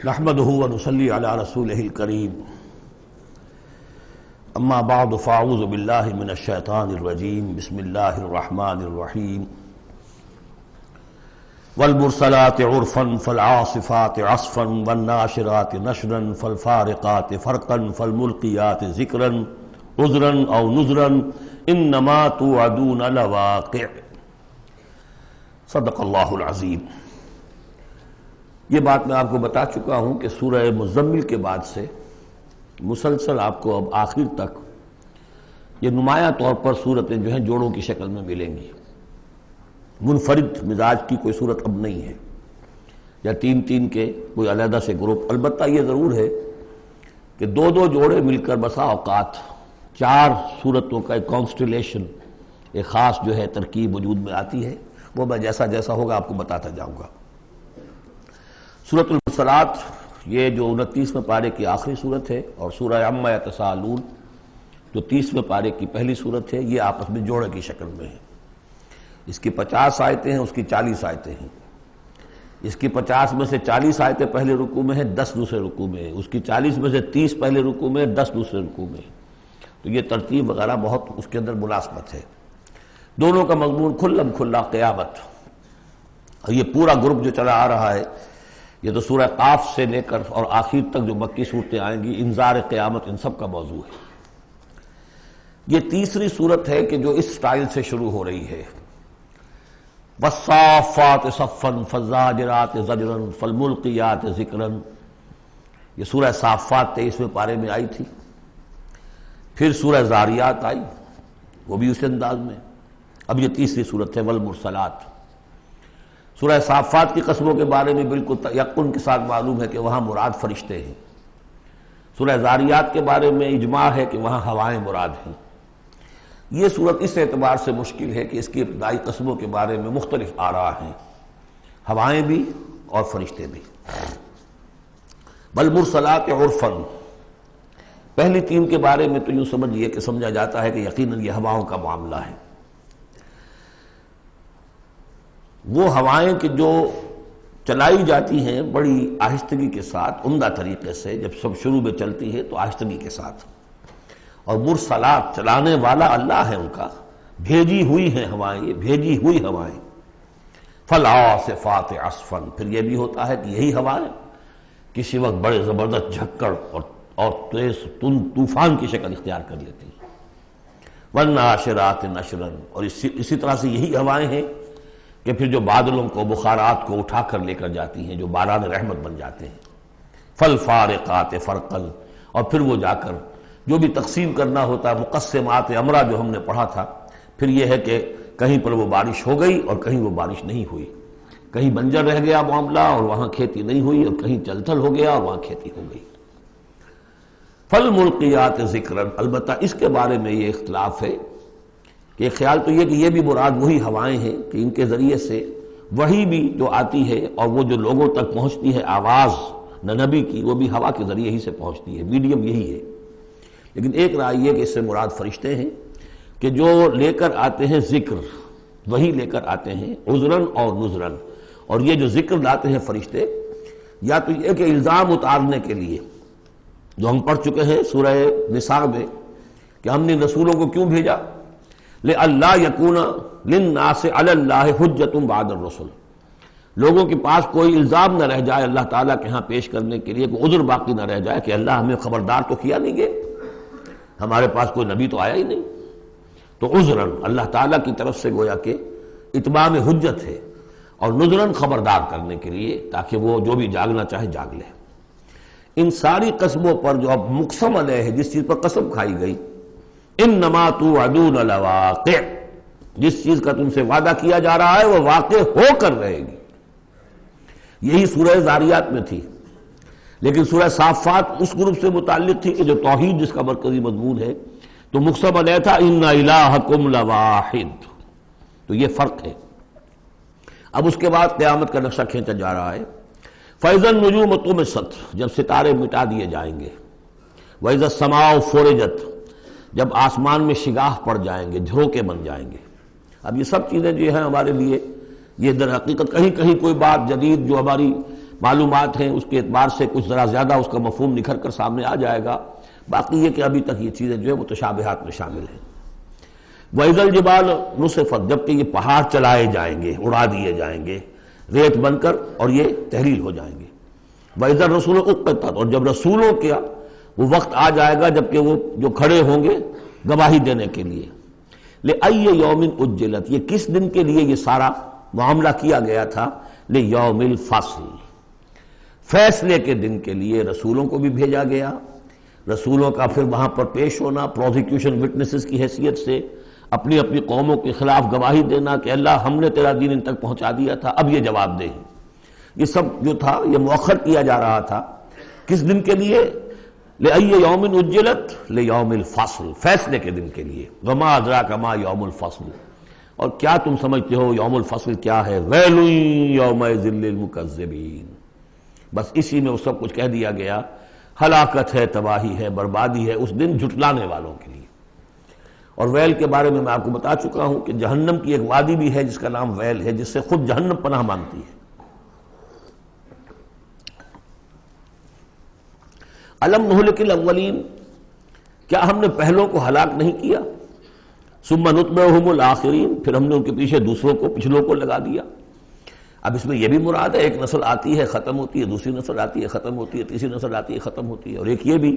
نحمده ونصلي على رسوله الكريم اما بعد فاعوذ بالله من الشيطان الرجيم بسم الله الرحمن الرحيم والمرسلات عرفا فالعاصفات عصفا والناشرات نشرا فالفارقات فرقا فالملقيات ذكرا عذرا او نذرا انما توعدون لواقع صدق اللہ العظیم۔ یہ بات میں آپ کو بتا چکا ہوں کہ سورہ مزمل کے بعد سے مسلسل آپ کو اب آخر تک یہ نمایاں طور پر صورتیں جو ہیں جوڑوں کی شکل میں ملیں گی۔ منفرد مزاج کی کوئی صورت اب نہیں ہے، یا تین تین کے کوئی علیحدہ سے گروپ۔ البتہ یہ ضرور ہے کہ دو دو جوڑے مل کر بسا اوقات چار صورتوں کا ایک کانسٹیلیشن، ایک خاص جو ہے ترکیب وجود میں آتی ہے۔ وہ میں جیسا جیسا ہوگا آپ کو بتاتا جاؤں گا۔ سورۃ المرسلات یہ جو 29ویں پارے کی آخری صورت ہے، اور سورہ عما یتساءلون جو 30ویں پارے کی پہلی صورت ہے، یہ آپس میں جوڑے کی شکل میں ہے۔ اس کی 50 آیتیں ہیں، اس کی 40 آیتیں ہیں۔ اس کی 50 میں سے 40 آیتیں پہلے رکوع میں ہیں، 10 دوسرے رکوع میں ہیں۔ اس کی 40 میں سے 30 پہلے رکوع میں ہیں، 10 دوسرے رکوع میں ہیں۔ تو یہ ترتیب وغیرہ بہت اس کے اندر ملازمت ہے۔ دونوں کا مضمون کھلم کھلا قیامت، اور یہ پورا گروپ جو چلا آ رہا ہے، یہ تو سورہ قاف سے لے کر اور آخر تک جو مکی صورتیں آئیں گی، انذار قیامت ان سب کا موضوع ہے۔ یہ تیسری صورت ہے کہ جو اس سٹائل سے شروع ہو رہی ہے، والصافات صفا فالزاجرات زجرا فالملقیات ذکرا۔ یہ سورہ صافات 23ویں پارے میں آئی تھی، پھر سورہ زاریات آئی، وہ بھی اسی انداز میں۔ اب یہ تیسری صورت ہے والمرسلات۔ سورہ صافات کی قسموں کے بارے میں بالکل یقین کے ساتھ معلوم ہے کہ وہاں مراد فرشتے ہیں۔ سورہ زاریات کے بارے میں اجماع ہے کہ وہاں ہوائیں مراد ہیں۔ یہ صورت اس اعتبار سے مشکل ہے کہ اس کی ابتدائی قسموں کے بارے میں مختلف آراء ہیں، ہوائیں بھی اور فرشتے بھی۔ والمرسلات عرفا، پہلی تین کے بارے میں تو یوں سمجھیے کہ سمجھا جاتا ہے کہ یقیناً یہ ہواؤں کا معاملہ ہے۔ وہ ہوائیں کہ جو چلائی جاتی ہیں بڑی آہستگی کے ساتھ، عمدہ طریقے سے، جب سب شروع میں چلتی ہے تو آہستگی کے ساتھ، اور مرسلات چلانے والا اللہ ہے ان کا، بھیجی ہوئی ہیں ہوائیں، یہ بھیجی ہوئی ہوائیں۔ فالعاصفات عصفا، پھر یہ بھی ہوتا ہے کہ یہی ہوائیں کسی وقت بڑے زبردست جھکڑ اور تیز طوفان کی شکل اختیار کر لیتی ہیں۔ والناشرات نشرا، اور اسی طرح سے یہی ہوائیں ہیں کہ پھر جو بادلوں کو، بخارات کو اٹھا کر لے کر جاتی ہیں، جو باران رحمت بن جاتے ہیں۔ فالفارقات فرقا، اور پھر وہ جا کر جو بھی تقسیم کرنا ہوتا ہے، مقسمات امرا جو ہم نے پڑھا تھا، پھر یہ ہے کہ کہیں پر وہ بارش ہو گئی اور کہیں وہ بارش نہیں ہوئی، کہیں بنجر رہ گیا معاملہ اور وہاں کھیتی نہیں ہوئی، اور کہیں چل تھل ہو گیا اور وہاں کھیتی ہو گئی۔ فالملقیات ذکرا، البتہ اس کے بارے میں یہ اختلاف ہے کہ خیال تو یہ کہ یہ بھی مراد وہی ہوائیں ہیں کہ ان کے ذریعے سے وحی بھی جو آتی ہے اور وہ جو لوگوں تک پہنچتی ہے آواز نبی کی، وہ بھی ہوا کے ذریعے ہی سے پہنچتی ہے، میڈیم یہی ہے۔ لیکن ایک رائے یہ کہ اس سے مراد فرشتے ہیں کہ جو لے کر آتے ہیں ذکر، وہی لے کر آتے ہیں عذراً اور نذراً۔ اور یہ جو ذکر لاتے ہیں فرشتے، یا تو یہ کہ الزام اتارنے کے لیے، جو ہم پڑھ چکے ہیں سورہ نساء میں کہ ہم نے رسولوں کو کیوں بھیجا، لِأَلَّا يَكُونَ لِلنَّاسِ عَلَى اللَّهِ حُجَّةٌ بَعْدَ الرُّسُلِ، لوگوں کے پاس کوئی الزام نہ رہ جائے اللہ تعالیٰ کے ہاں پیش کرنے کے لیے، کوئی عذر باقی نہ رہ جائے کہ اللہ ہمیں خبردار تو کیا نہیں گئے، ہمارے پاس کوئی نبی تو آیا ہی نہیں۔ تو عذراً اللہ تعالیٰ کی طرف سے گویا کہ اتمام حجت ہے، اور نذراً خبردار کرنے کے لیے تاکہ وہ جو بھی جاگنا چاہے جاگ لے۔ ان ساری قسموں پر جو اب مقسم علیہ ہے، جس چیز پر قسم کھائی گئی، انما توعدون لواقع، جس چیز کا تم سے وعدہ کیا جا رہا ہے وہ واقع ہو کر رہے گی۔ یہی سورہ زاریات میں تھی، لیکن سورہ صافات اس گروپ سے متعلق تھی کہ جو توحید جس کا مرکزی مضمون ہے، تو مقسم علیہ تھا ان الہکم لواحد۔ تو یہ فرق ہے۔ اب اس کے بعد قیامت کا نقشہ کھینچا جا رہا ہے۔ فَإِذَا النُّجُومُ طُمِسَتْ، جب ستارے مٹا دیے جائیں گے۔ وَإِذَا السَّمَاءُ فُرِجَتْ، جب آسمان میں شگاہ پڑ جائیں گے، جھروکے بن جائیں گے۔ اب یہ سب چیزیں جو ہیں ہمارے لیے، یہ در حقیقت کہیں کہیں کوئی بات جدید جو ہماری معلومات ہیں اس کے اعتبار سے کچھ ذرا زیادہ اس کا مفہوم نکھر کر سامنے آ جائے گا، باقی یہ کہ ابھی تک یہ چیزیں جو ہے متشابہات میں شامل ہیں۔ وَإِذَا الْجِبَالُ نُصِفَتْ، جبکہ یہ پہاڑ چلائے جائیں گے، اڑا دیے جائیں گے ریت بن کر اور یہ تحلیل ہو جائیں گے۔ وَإِذَا الرُّسُلُ أُقِّتَتْ، اور جب رسولوں کا وہ وقت آ جائے گا جبکہ وہ جو کھڑے ہوں گے گواہی دینے کے لیے۔ لِأَيِّ يَوْمٍ أُجِّلَتْ، یہ کس دن کے لیے یہ سارا معاملہ کیا گیا تھا؟ لِيَوْمِ الْفَصْلِ، فیصلے کے دن کے لیے رسولوں کو بھی بھیجا گیا، رسولوں کا پھر وہاں پر پیش ہونا پروزیکیوشن وٹنسز کی حیثیت سے، اپنی اپنی قوموں کے خلاف گواہی دینا کہ اللہ ہم نے تیرا دین ان تک پہنچا دیا تھا، اب یہ جواب دے۔ یہ سب جو تھا یہ مؤخر کیا جا رہا تھا، کس دن کے لیے؟ لِأَيِّ يَوْمٍ أُجِّلَتْ لِيَوْمِ الْفَصْلِ، فیصلے کے دن کے لیے۔ وَمَا أَدْرَاكَ مَا يَوْمُ الْفَصْلِ، اور کیا تم سمجھتے ہو یوم الفصل کیا ہے؟ وَيْلٌ يَوْمَئِذٍ لِّلْمُكَذِّبِينَ، بس اسی میں وہ سب کچھ کہہ دیا گیا، ہلاکت ہے، تباہی ہے، بربادی ہے اس دن جھٹلانے والوں کے لیے۔ اور ویل کے بارے میں آپ کو بتا چکا ہوں کہ جہنم کی ایک وادی بھی ہے جس کا نام ویل ہے، جس سے خود جہنم پناہ مانگتی ہے۔ الم نہلک الاولین، کیا ہم نے پہلوں کو ہلاک نہیں کیا؟ ثم نتبعہم الآخرین، پھر ہم نے ان کے پیچھے دوسروں کو، پچھلوں کو لگا دیا۔ اب اس میں یہ بھی مراد ہے ایک نسل آتی ہے ختم ہوتی ہے، دوسری نسل آتی ہے ختم ہوتی ہے، تیسری نسل آتی ہے ختم ہوتی ہے، اور ایک یہ بھی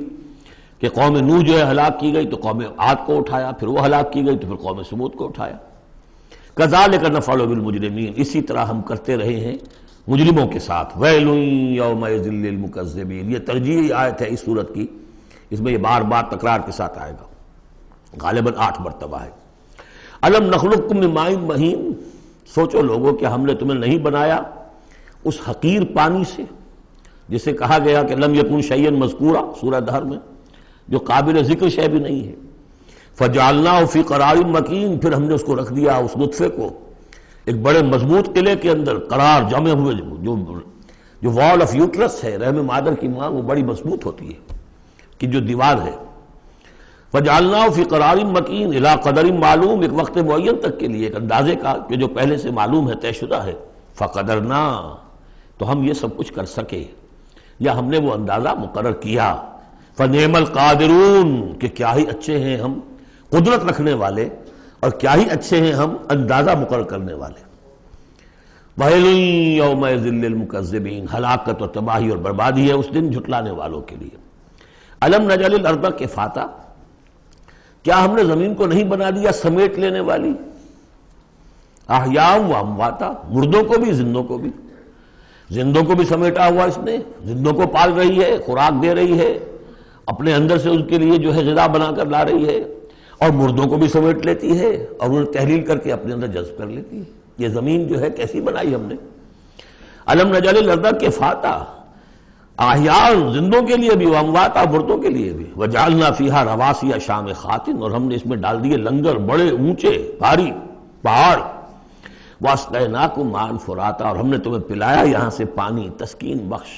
کہ قوم نوح جو ہے ہلاک کی گئی تو قوم عاد کو اٹھایا، پھر وہ ہلاک کی گئی تو پھر قوم سمود کو اٹھایا۔ کذالک نفعل بالمجرمین، اسی طرح ہم کرتے رہے ہیں مجرموں کے ساتھ۔ ویل یومئذ للمکذبین، یہ ترجیحی آیت ہے اس صورت کی، اس میں یہ بار بار تکرار کے ساتھ آئے گا، غالباً 8 مرتبہ ہے۔ الم نخلقکم من ماء مہین، سوچو لوگوں کہ ہم نے تمہیں نہیں بنایا اس حقیر پانی سے جسے کہا گیا کہ لم یکن شیئا مذکورا سورہ دہر میں، جو قابل ذکر شے بھی نہیں ہے۔ فجعلناہ فی قرار مکین، پھر ہم نے اس کو رکھ دیا اس نطفے کو ایک بڑے مضبوط قلعے کے اندر، قرار جمے ہوئے، جو وال آف یوٹرس ہے رحم مادر کی ماں، وہ بڑی مضبوط ہوتی ہے کہ جو دیوار ہے۔ فجعلناہ فی قرار مکین الی قدر معلوم، ایک وقت معین تک کے لیے، ایک اندازے کا کہ جو پہلے سے معلوم ہے، طے شدہ ہے۔ فقدرنا، تو ہم یہ سب کچھ کر سکے یا ہم نے وہ اندازہ مقرر کیا۔ فنعم القادرون، کہ کیا ہی اچھے ہیں ہم قدرت رکھنے والے، اور کیا ہی اچھے ہیں ہم اندازہ مقرر کرنے والے۔ وَيْلٌ يَوْمَئِذٍ لِّلْمُكَذِّبِينَ، ہلاکت اور تباہی اور بربادی ہے اس دن جھٹلانے والوں کے لیے۔ الم نجعل الارض کفاتا، کیا ہم نے زمین کو نہیں بنا دیا سمیٹ لینے والی؟ احیاء و امواتا، مردوں کو بھی زندوں کو بھی، زندوں کو بھی سمیٹا ہوا اس نے، زندوں کو پال رہی ہے، خوراک دے رہی ہے، اپنے اندر سے ان کے لیے جو ہے غذا بنا کر لا رہی ہے، اور مردوں کو بھی سمیٹ لیتی ہے اور انہیں تحلیل کر کے اپنے اندر جذب کر لیتی ہے۔ یہ زمین جو ہے کیسی بنائی ہم نے۔ الم نجعل الارض کفاتا، احیاء زندوں کے لیے بھی، وامواتا مردوں کے لیے بھی، وجعلنا فیہا رواسی شامخات، اور ہم نے اس میں ڈال دیے لنگر بڑے اونچے بھاری پہاڑ۔ واسقیناکم ماء فراتا، اور ہم نے تمہیں پلایا یہاں سے پانی تسکین بخش۔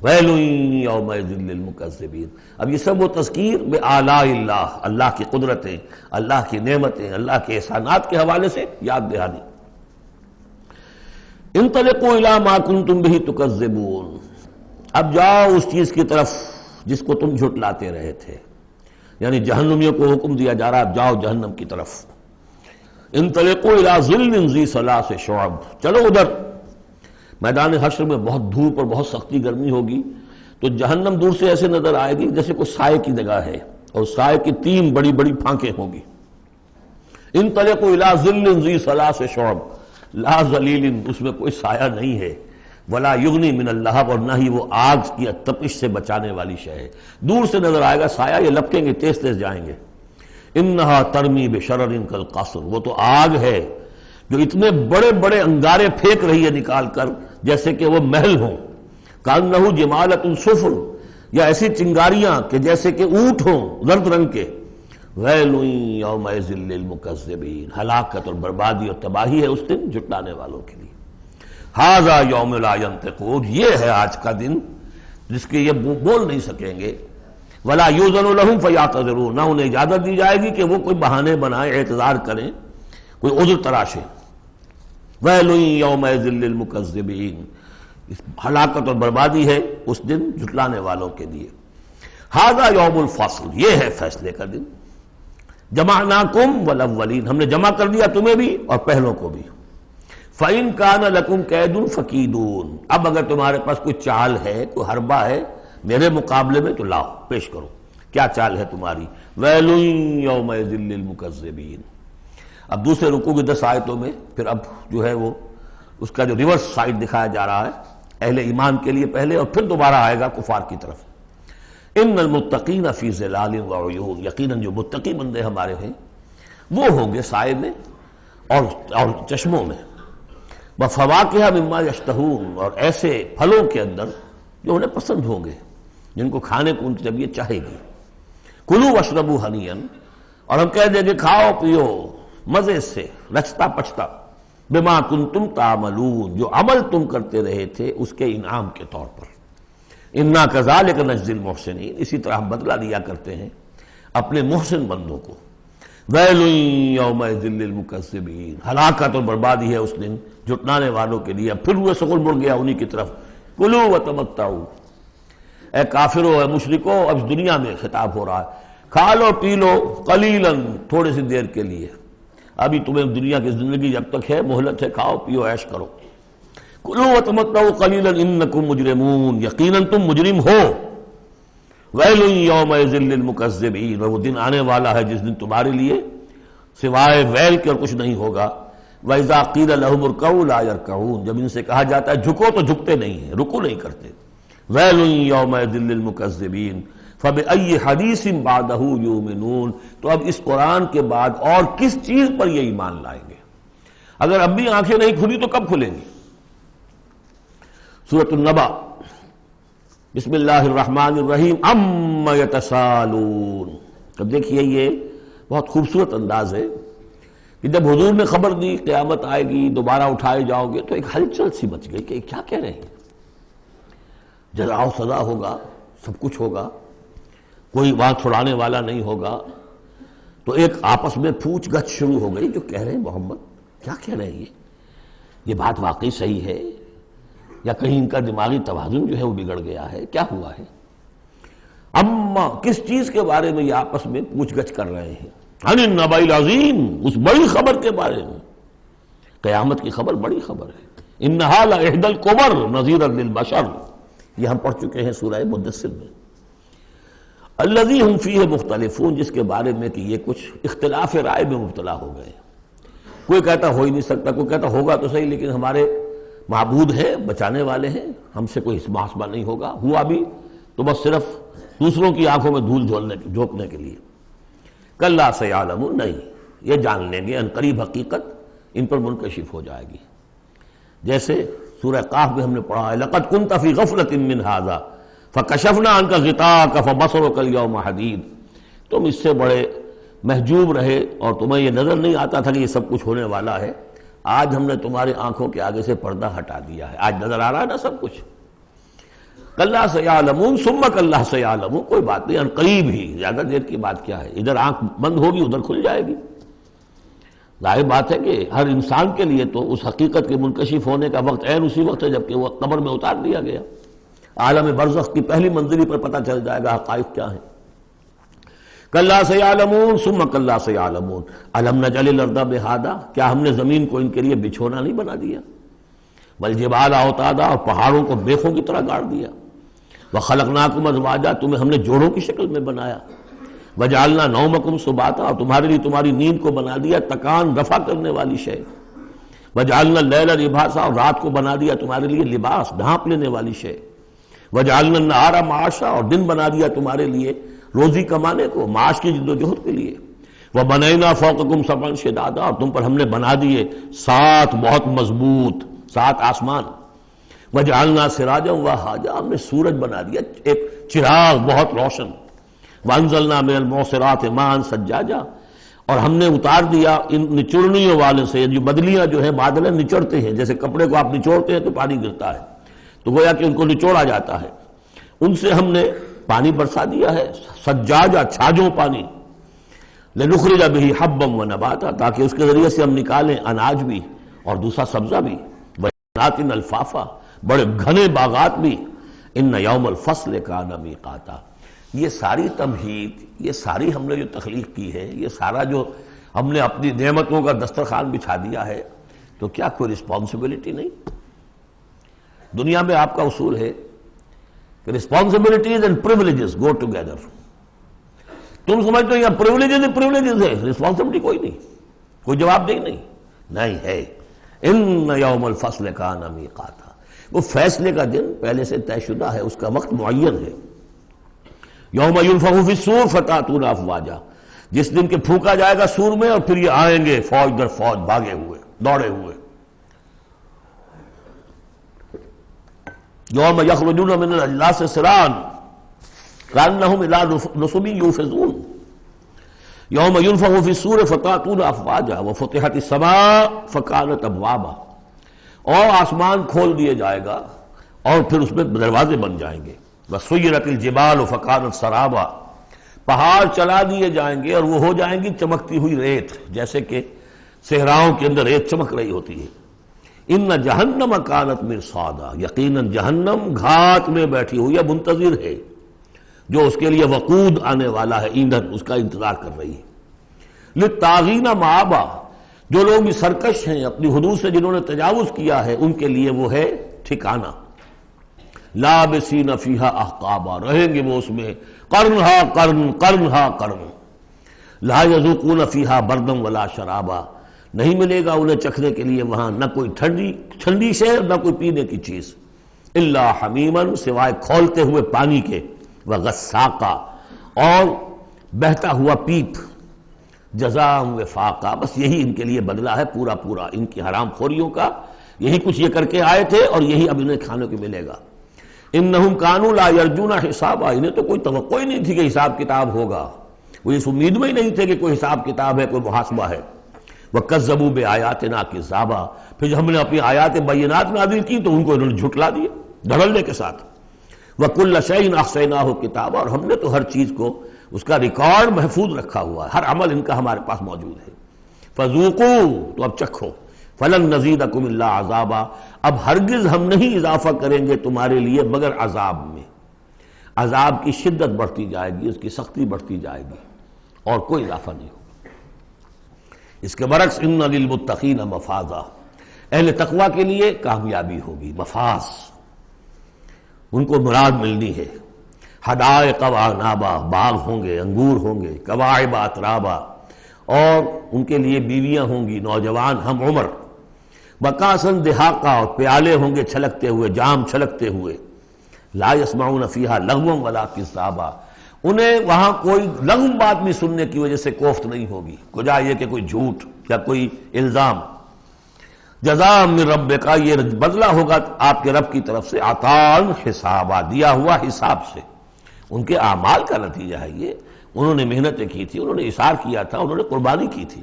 ویل یومئذ للمکذبین، اب یہ سب وہ تذکیر بآلاء اللہ، اللہ کی قدرتیں، اللہ کی نعمتیں، اللہ کے احسانات کے حوالے سے یاد دہانی۔ انطلقوا الی ما کنتم بہ تکذبون، اب جاؤ اس چیز کی طرف جس کو تم جھٹلاتے رہے تھے، یعنی جہنمیوں کو حکم دیا جا رہا ہے اب جاؤ جہنم کی طرف۔ انطلقوا الی ظل ذی ثلاث شعب، چلو ادھر میدان حشر میں بہت دھوپ اور بہت سختی گرمی ہوگی، تو جہنم دور سے ایسے نظر آئے گی جیسے کوئی سائے کی جگہ ہے، اور سائے کی 3 بڑی بڑی پھانکیں ہوں گی۔ انطلقوا الی ظل ذی ثلاث شعب، لا ظلیل، اس میں کوئی سایہ نہیں ہے، ولا یغنی من اللہب، اور نہ ہی وہ آگ کی تپش سے بچانے والی شے ہے۔ دور سے نظر آئے گا سایہ، یہ لپکیں گے، تیز تیز جائیں گے۔ انہا ترمی بشرر کالقصر، وہ تو آگ ہے جو اتنے بڑے بڑے انگارے پھینک رہی ہے نکال کر جیسے کہ وہ محل ہوں۔ کانہ جمالۃ صفر، یا ایسی چنگاریاں کہ جیسے کہ اونٹ ہوں زرد رنگ کے۔ ویل یومئذ للمکذبین، ہلاکت اور بربادی اور تباہی ہے اس دن جھٹلانے والوں کے لیے۔ ھذا یوم لا ینطقون، یہ ہے آج کا دن جس کے یہ بول نہیں سکیں گے۔ ولا یؤذن لہم فیعتذرون، نہ انہیں اجازت دی جائے گی کہ وہ کوئی بہانے بنائیں، اعتذار کریں، کوئی عذر تراشیں۔ ویل یومئذ للمکذبین، اس ہلاکت اور بربادی ہے اس دن جھٹلانے والوں کے لیے۔ ھذا یوم الفصل، یہ ہے فیصلے کا دن۔ جمعناکم والاولین، ہم نے جمع کر دیا تمہیں بھی اور پہلوں کو بھی۔ فَإِن كَانَ لَكُمْ كَيْدٌ فَكِيدُونِ، اب اگر تمہارے پاس کوئی چال ہے، کوئی حربہ ہے میرے مقابلے میں تو لاؤ، پیش کرو، کیا چال ہے تمہاری؟ وَيْلٌ يَوْمَئِذٍ لِّلْمُكَذِّبِينَ۔ اب دوسرے رکوع کی 10 آیتوں میں پھر اب جو ہے وہ اس کا جو ریورس سائڈ دکھایا جا رہا ہے اہل ایمان کے لیے پہلے، اور پھر دوبارہ آئے گا کفار کی طرف۔ ان المتقین فی ظلال وعیون، یقیناً جو متقی بندے ہمارے ہیں وہ ہوں گے سائے میں اور چشموں میں۔ وفواکہ مما یشتہون، اور ایسے پھلوں کے اندر جو انہیں پسند ہوں گے، جن کو کھانے کو ان کی طبیعت چاہے گی۔ کلوا واشربوا ہنیئا، اور ہم کہہ دیں گے کھاؤ پیو مزے سے، رچتا پچتا، بما کنتم تعملون، جو عمل تم کرتے رہے تھے اس کے انعام کے طور پر۔ انا کذالک نجزی المحسنین، اسی طرح ہم بدلہ دیا کرتے ہیں اپنے محسن بندوں کو۔ ویل یومئذ للمکذبین، ہلاکت اور بربادی ہے اس دن جھٹلانے والوں کے لیے۔ اب پھر وہ سغل مڑ گیا انہی کی طرف، کلوا وتمتعوا، اے کافرو اے مشرکو، اب دنیا میں خطاب ہو رہا ہے، کھا لو پی لو قلیلا، تھوڑی سی دیر کے لیے، ابھی تمہیں دنیا کی زندگی جب تک ہے مہلت ہے، کھاؤ پیو عیش کرو۔ کلوا وتمتعوا قلیلا انکم مجرمون، یقیناً تم مجرم ہو۔ ویل یومئذ للمکذبین، وہ دن آنے والا ہے جس دن تمہارے لیے سوائے ویل کے اور کچھ نہیں ہوگا۔ وَإِذَا قِيلَ لَهُمُ ارْكَعُوا لَا يَرْكَعُونَ، جب ان سے کہا جاتا ہے جھکو تو جھکتے نہیں ہیں، رکو نہیں کرتے۔ ویل یومئذ للمکذبین فَبِأَيِّ حَدِيثٍ بَعْدَهُ يُؤْمِنُونَ، تو اب اس قرآن کے بعد اور کس چیز پر یہ ایمان لائیں گے؟ اگر اب بھی آنکھیں نہیں کھلی تو کب کھلیں گی؟ سورۃ النبأ، بسم اللہ الرحمن الرحیم، عَمَّ يَتَسَاءَلُونَ۔ اب دیکھیے یہ بہت خوبصورت انداز ہے کہ جب حضور نے خبر دی قیامت آئے گی، دوبارہ اٹھائے جاؤ گے، تو ایک ہلچل سی مچ گئی کہ کیا کہہ رہے ہیں، جزا و سزا ہوگا، سب کچھ ہوگا، کوئی وہاں چھڑانے والا نہیں ہوگا۔ تو ایک آپس میں پوچھ گچھ شروع ہو گئی، جو کہہ رہے ہیں محمد کیا کہہ رہے ہیں، یہ بات واقعی صحیح ہے یا کہیں ان کا دماغی توازن جو ہے وہ بگڑ گیا ہے، کیا ہوا ہے؟ اما، کس چیز کے بارے میں یہ آپس میں پوچھ گچھ کر رہے ہیں؟ عن النبأ العظیم، اس بڑی خبر کے بارے میں۔ قیامت کی خبر بڑی خبر ہے۔ انہا لإحدی الکبر نذیرا للبشر، یہ ہم پڑھ چکے ہیں سورہ مدثر میں۔ الذی ہم فیہ مختلفون، جس کے بارے میں کہ یہ کچھ اختلاف رائے میں مبتلا ہو گئے، کوئی کہتا ہو ہی نہیں سکتا، کوئی کہتا ہوگا تو صحیح لیکن ہمارے معبود ہیں، بچانے والے ہیں، ہم سے کوئی محاسبہ نہیں ہوگا، ہوا بھی تو بس صرف دوسروں کی آنکھوں میں دھول جھونکنے کے لیے۔ کلا سیعلمون، نہیں، یہ جان لیں گے ان قریب حقیقت ان پر منکشف ہو جائے گی۔ جیسے سورہ قاف میں ہم نے پڑھا ہے، لقد كنت في غفلة من هذا فكشفنا عنك غطاءك فبصرك اليوم حديد، تم اس سے بڑے محجوب رہے اور تمہیں یہ نظر نہیں آتا تھا کہ یہ سب کچھ ہونے والا ہے، آج ہم نے تمہاری آنکھوں کے آگے سے پردہ ہٹا دیا ہے، آج نظر آ رہا ہے نا سب کچھ۔ کلا سیعلمون ثم کلا سیعلمون، کوئی بات نہیں، ان قریب ہی، زیادہ دیر کی بات کیا ہے، ادھر آنکھ بند ہوگی ادھر کھل جائے گی۔ ظاہر بات ہے کہ ہر انسان کے لیے تو اس حقیقت کے منکشف ہونے کا وقت عین اسی وقت ہے جبکہ وہ قبر میں اتار دیا گیا۔ عالم برزخ کی پہلی منزلی پر پتہ چل جائے گا حقائق کیا ہیں۔ کلا سیعلمون ثم کلا سیعلمون الم نجعل الارض بہادا، کیا ہم نے زمین کو ان کے لیے بچھونا نہیں بنا دیا؟ والجبال اوتادا، اور پہاڑوں کو بیخوں کی طرح گاڑ دیا۔ وخلقناکم ازواجا، تمہیں ہم نے جوڑوں کی شکل میں بنایا۔ وجعلنا نومکم سباتا، اور تمہارے لیے تمہاری نیند کو بنا دیا تکان رفع کرنے والی شے۔ وجعلنا اللیل لباسا، اور رات کو بنا دیا تمہارے لیے لباس، ڈھانپ لینے والی شے۔ وجعلنا النہار معاشا، اور دن بنا دیا تمہارے لیے روزی کمانے کو، معاش کی جد و جہد کے لیے۔ وبنینا فوقکم سبعا شدادا، اور تم پر ہم نے بنا دیے 7 بہت مضبوط 7 آسمان۔ وجعلنا سراجا وہاجا، ہم نے سورج بنا دیا ایک چراغ بہت روشن۔ وانزلنا من المعصرات ماء ثجاجا، اور ہم نے اتار دیا ان نچوڑنیوں والے سے، جو بدلیاں جو ہے بادلیں نچوڑتے ہیں، جیسے کپڑے کو آپ نچوڑتے ہیں تو پانی گرتا ہے، تو گویا کہ ان کو نچوڑا جاتا ہے، ان سے ہم نے پانی برسا دیا ہے، سجاجا چھاجوں پانی۔ لنخرج به حبا ونباتا، تاکہ اس کے ذریعے سے ہم نکالیں اناج بھی اور دوسرا سبزہ بھی۔ وجنات الفافا، بڑے گھنے باغات بھی، ان یوم الفصل کان میقاتا۔ یہ ساری تمہید، یہ ساری ہم نے جو تخلیق کی ہے، یہ سارا جو ہم نے اپنی نعمتوں کا دسترخوان بچھا دیا ہے، تو کیا کوئی رسپانسبلٹی نہیں؟ دنیا میں آپ کا اصول ہے کہ responsibilities and privileges go together. تم سمجھتے ہو یہاں پریولیجز ہے، رسپانسبلٹی کوئی نہیں، کوئی جواب دہی نہیں ہے۔ ان یوم الفصل کان میقاتا، وہ فیصلے کا دن پہلے سے طے شدہ ہے، اس کا وقت معین ہے۔ یوم ینفخ فی الصور فتأتون افواجا، جس دن کہ پھونکا جائے گا سور میں اور پھر یہ آئیں گے فوج در فوج، بھاگے ہوئے، دوڑے ہوئے۔ یوم یخرجون من الاجلاس سرعا کأنہم الی نصب یوفضون، یوم ینفخ فی الصور فتأتون افواجا وفتحت السماء فکانت ابوابا، اور آسمان کھول دیا جائے گا اور پھر اس میں دروازے بن جائیں گے۔ وسیرت الجبال فکانت سرابا، پہاڑ چلا دیے جائیں گے اور وہ ہو جائیں گی چمکتی ہوئی ریت، جیسے کہ صحراؤں کے اندر ریت چمک رہی ہوتی ہے۔ ان جہنم کانت مرصادا، یقیناً جہنم گھات میں بیٹھی ہوئی ہے، منتظر ہے، جو اس کے لیے وقود آنے والا ہے، ایندھن، اس کا انتظار کر رہی ہے۔ للطاغین مآبا، جو لوگ بھی سرکش ہیں، اپنی حدود سے جنہوں نے تجاوز کیا ہے، ان کے لیے وہ ہے ٹھکانہ۔ لابسین فیہا احقابا، رہیں گے وہ اس میں قرنہا قرن، قرنہا قرن۔ لا یذوقون فیہا بردا ولا شرابا، نہیں ملے گا انہیں چکھنے کے لیے وہاں نہ کوئی ٹھنڈی شے نہ کوئی پینے کی چیز، الا حمیما، سوائے کھولتے ہوئے پانی کے، وغساقا، اور بہتا ہوا پیپ، جزاء وفاقا، بس یہی ان کے لیے بدلہ ہے پورا پورا ان کی حرام خوریوں کا، یہی کچھ یہ کر کے آئے تھے اور یہی اب انہیں کھانے کو ملے گا۔ انہم کانوا لا یرجون حسابا، انہیں تو کوئی توقع ہی نہیں تھی کہ حساب کتاب ہوگا، وہ اس امید میں ہی نہیں تھے کہ کوئی حساب کتاب ہے، کوئی محاسبہ ہے۔ وکذبوا بآیاتنا کذابا، پھر جب ہم نے اپنی آیات بینات نازل کی تو ان کو انہوں نے جھٹلا دیا دھڑلے کے ساتھ۔ وکل شیء احصیناہ کتابا، اور ہم نے تو ہر چیز کو اس کا ریکارڈ محفوظ رکھا ہوا ہے، ہر عمل ان کا ہمارے پاس موجود ہے۔ فذوقوا، تو اب چکھو، فلن نزیدکم الا عذابا، اب ہرگز ہم نہیں اضافہ کریں گے تمہارے لیے مگر عذاب میں، عذاب کی شدت بڑھتی جائے گی، اس کی سختی بڑھتی جائے گی، اور کوئی اضافہ نہیں ہوگا۔ اس کے برعکس ان للمتقین مفازا، اہل تقوی کے لیے کامیابی ہوگی، مفاز، ان کو مراد ملنی ہے۔ حدائق وعنابا، باغ ہوں گے، انگور ہوں گے، کواعب اترابا، اور ان کے لیے بیویاں ہوں گی نوجوان ہم عمر، بکاسن دہاقا، اور پیالے ہوں گے چھلکتے ہوئے، جام چھلکتے ہوئے۔ لا یسمعون فیہا لغوا ولا کذابا، انہیں وہاں کوئی لغو بات بھی سننے کی وجہ سے کوفت نہیں ہوگی، وجہ یہ کہ کوئی جھوٹ یا کوئی الزام۔ جزاء من ربک، یہ بدلہ ہوگا آپ کے رب کی طرف سے، عطاء حسابا، دیا ہوا حساب سے، ان کے اعمال کا نتیجہ ہے یہ، انہوں نے محنتیں کی تھی، انہوں نے اثار کیا تھا، انہوں نے قربانی کی تھی۔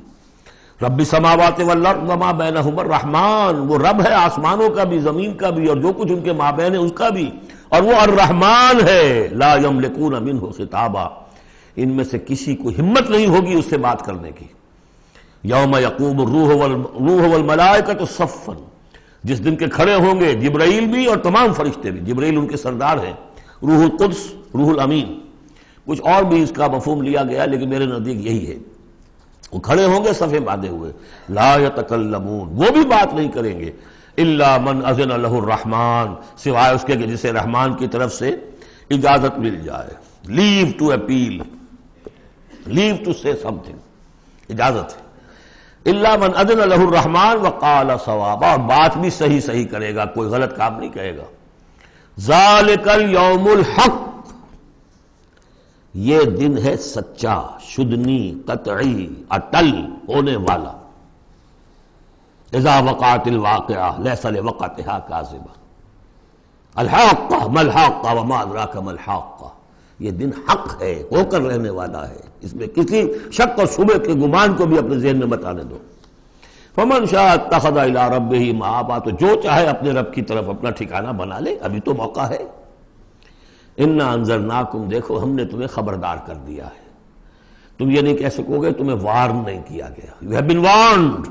رب السماوات والارض وما بینہما الرحمن، وہ رب ہے آسمانوں کا بھی زمین کا بھی اور جو کچھ ان کے مابین ہے اس کا بھی، اور وہ الرحمن ہے۔ لا یملکون منہ خطابا، ان میں سے کسی کو ہمت نہیں ہوگی اس سے بات کرنے کی۔ یوم یقوم الروح والملائکۃ صفا، جس دن کے کھڑے ہوں گے جبرائیل بھی اور تمام فرشتے بھی، جبرائیل ان کے سردار ہیں، روح القدس، روح الامین، کچھ اور بھی اس کا مفہوم لیا گیا لیکن میرے نزدیک یہی ہے۔ وہ کھڑے ہوں گے صفے باندھے ہوئے، لا یتکلمون، وہ بھی بات نہیں کریں گے، الا من اذن له الرحمن، سوائے اس کے کہ جسے رحمان کی طرف سے اجازت مل جائے، لیو ٹو اپیل، لیو ٹو سے سم تھنگ، اجازت ہے۔ الا من اذن له الرحمن وقال صوابا، اور بات بھی صحیح صحیح کرے گا، کوئی غلط کام نہیں کہے گا۔ ذالک الیوم الحق، یہ دن ہے سچا، شدنی، قطعی، اٹل ہونے والا۔ اذا وقعت الواقعہ لیس لوقعتها کاذبہ، الحاقہ ما الحاقہ وما ادراک ما الحاقہ، یہ دن حق ہے، ہو کر رہنے والا ہے، اس میں کسی شک اور شبہ کے گمان کو بھی اپنے ذہن میں مت آنے دو۔ فمن شاء اتخذ الی ربہ مآبا، تو جو چاہے اپنے رب کی طرف اپنا ٹھکانہ بنا لے، ابھی تو موقع ہے۔ انا انذرناکم، دیکھو ہم نے تمہیں خبردار کر دیا ہے، تم یہ نہیں کہہ سکو گے تمہیں وارن نہیں کیا گیا، یو ہیو بین وارنڈ،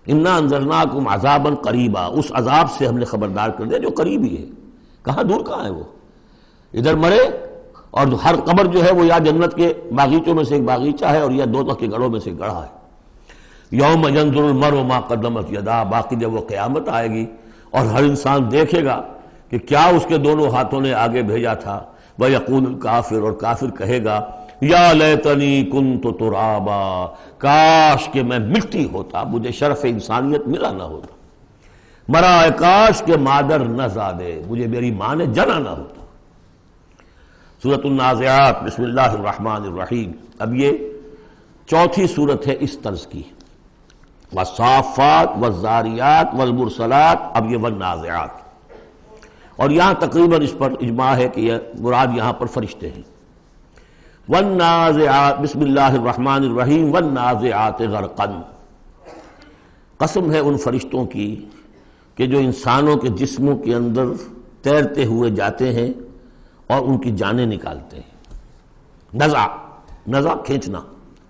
انا انذرناکم عذابا قریبا، اس عذاب سے ہم نے خبردار کر دیا جو قریب ہی ہے، کہاں دور کہاں ہے وہ، ادھر مرے اور ہر قبر جو ہے وہ یا جنت کے باغیچوں میں سے ایک باغیچہ ہے اور یا دوزخ کے گڑھوں میں سے ایک گڑھا ہے۔ یوم ینظر المرء ما قدمت یداہ، باقی جب وہ قیامت آئے گی اور ہر انسان دیکھے گا کہ کیا اس کے دونوں ہاتھوں نے آگے بھیجا تھا، وَيَقُولُ الْكَافِرُ، اور کافر کہے گا یا لیتنی کنت ترابا، کاش کہ میں مٹی ہوتا، مجھے شرف انسانیت ملا نہ ہوتا، مرا کاش کہ مادر نہ زادے، مجھے میری ماں نے جنا نہ ہوتا۔ سورۃ النازعات، بسم اللہ الرحمن الرحیم۔ اب یہ چوتھی صورت ہے اس طرز کی، والصافات والزاریات والمرسلات، اب یہ والنازعات، اور یہاں تقریباً اس پر اجماع ہے کہ یہ مراد یہاں پر فرشتے ہیں۔ والنازعات، بسم اللہ الرحمن الرحیم، والنازعات غرقا، قسم ہے ان فرشتوں کی کہ جو انسانوں کے جسموں کے اندر تیرتے ہوئے جاتے ہیں اور ان کی جانیں نکالتے ہیں۔ نزع کھینچنا،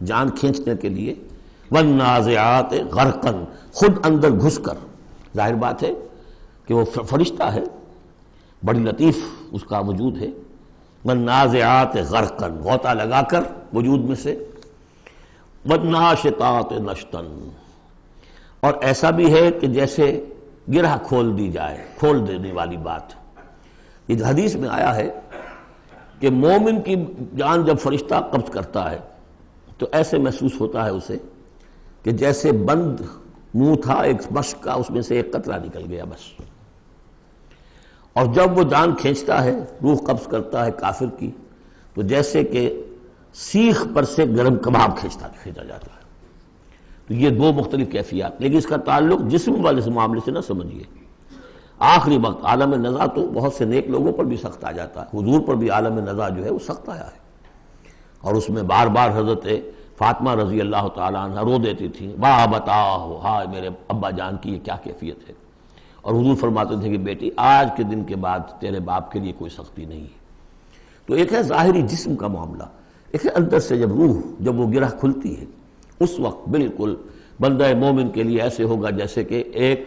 جان کھینچنے کے لیے، والنازعات غرقا، خود اندر گھس کر، ظاہر بات ہے کہ وہ فرشتہ ہے، بڑی لطیف اس کا وجود ہے، والنازعات غرقا، غوطہ لگا کر وجود میں سے، والناشطات نشطا، اور ایسا بھی ہے کہ جیسے گرہ کھول دی جائے، کھول دینے والی بات۔ یہ حدیث میں آیا ہے کہ مومن کی جان جب فرشتہ قبض کرتا ہے تو ایسے محسوس ہوتا ہے اسے کہ جیسے بند منہ تھا ایک مشک کا، اس میں سے ایک قطرہ نکل گیا بس، اور جب وہ جان کھینچتا ہے، روح قبض کرتا ہے کافر کی، تو جیسے کہ سیخ پر سے گرم کباب کھینچا جاتا ہے۔ تو یہ دو مختلف کیفیات، لیکن اس کا تعلق جسم والے معاملے سے نہ سمجھیے۔ آخری وقت عالم نزع تو بہت سے نیک لوگوں پر بھی سخت آ جاتا ہے، حضور پر بھی عالم نزع جو ہے وہ سخت آیا ہے، اور اس میں بار بار حضرت فاطمہ رضی اللہ تعالیٰ عنہ رو دیتی تھی، واہ بتاؤ، ہائے میرے ابا جان کی یہ کیا کیفیت ہے، اور حضور فرماتے تھے کہ بیٹی آج کے دن کے بعد تیرے باپ کے لیے کوئی سختی نہیں ہے۔ تو ایک ہے ظاہری جسم کا معاملہ، ایک ہے اندر سے جب روح، جب وہ گرہ کھلتی ہے، اس وقت بالکل بندہ مومن کے لیے ایسے ہوگا جیسے کہ ایک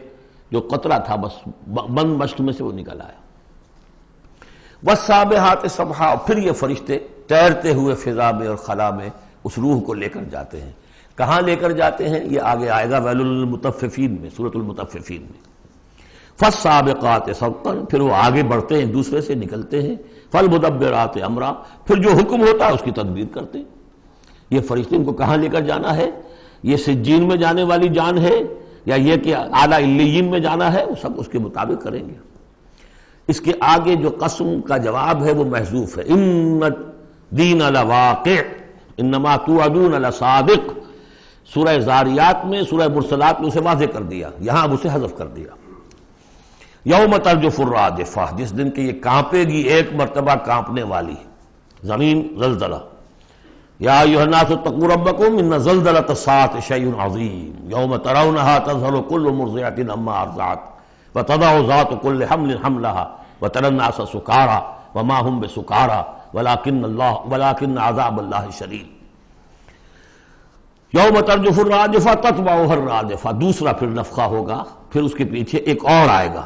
جو قطرہ تھا بس بند مشک میں سے وہ نکل آیا۔ والسابحات سبحا، پھر یہ فرشتے تیرتے ہوئے فضا میں اور خلا میں اس روح کو لے کر جاتے ہیں۔ کہاں لے کر جاتے ہیں یہ آگے آئے گا ویل للمطففین میں، سورۃ المطففین میں۔ فالسابقات سبقا، پھر وہ آگے بڑھتے ہیں، دوسرے سے نکلتے ہیں۔ فالمدبرات امرا، پھر جو حکم ہوتا ہے اس کی تدبیر کرتے ہیں۔ یہ فرشتے ان کو کہاں لے کر جانا ہے، یہ سجین میں جانے والی جان ہے یا یہ کہ اعلیٰ علیین میں جانا ہے، وہ سب اس کے مطابق کریں گے۔ اس کے آگے جو قسم کا جواب ہے وہ محذوف ہے، ان الدین لواقع انما توعدون لصادق۔ سورہ زاریات میں، سورہ مرسلات میں اسے واضح کر دیا، یہاں اب اسے حذف کر دیا۔ یوم ترجف الراجفہ، جس دن کہ یہ کانپے گی ایک مرتبہ کانپنے والی زمین، زلزلہ۔ یا ایھا الناس اتقوا ربکم ان زلزلۃ الساعۃ شیء عظیم یوم ترونھا تذہل کل مرضعۃ عما ارضعت وتضع ذات کل حمل حملها وتری الناس سکارى وما هم بسکارى ولکن عذاب اللہ شدید۔ یوم ترجف الراجفہ تتبعها الرادفہ، دوسرا پھر نفخہ ہوگا، پھر اس کے پیچھے ایک اور آئے گا۔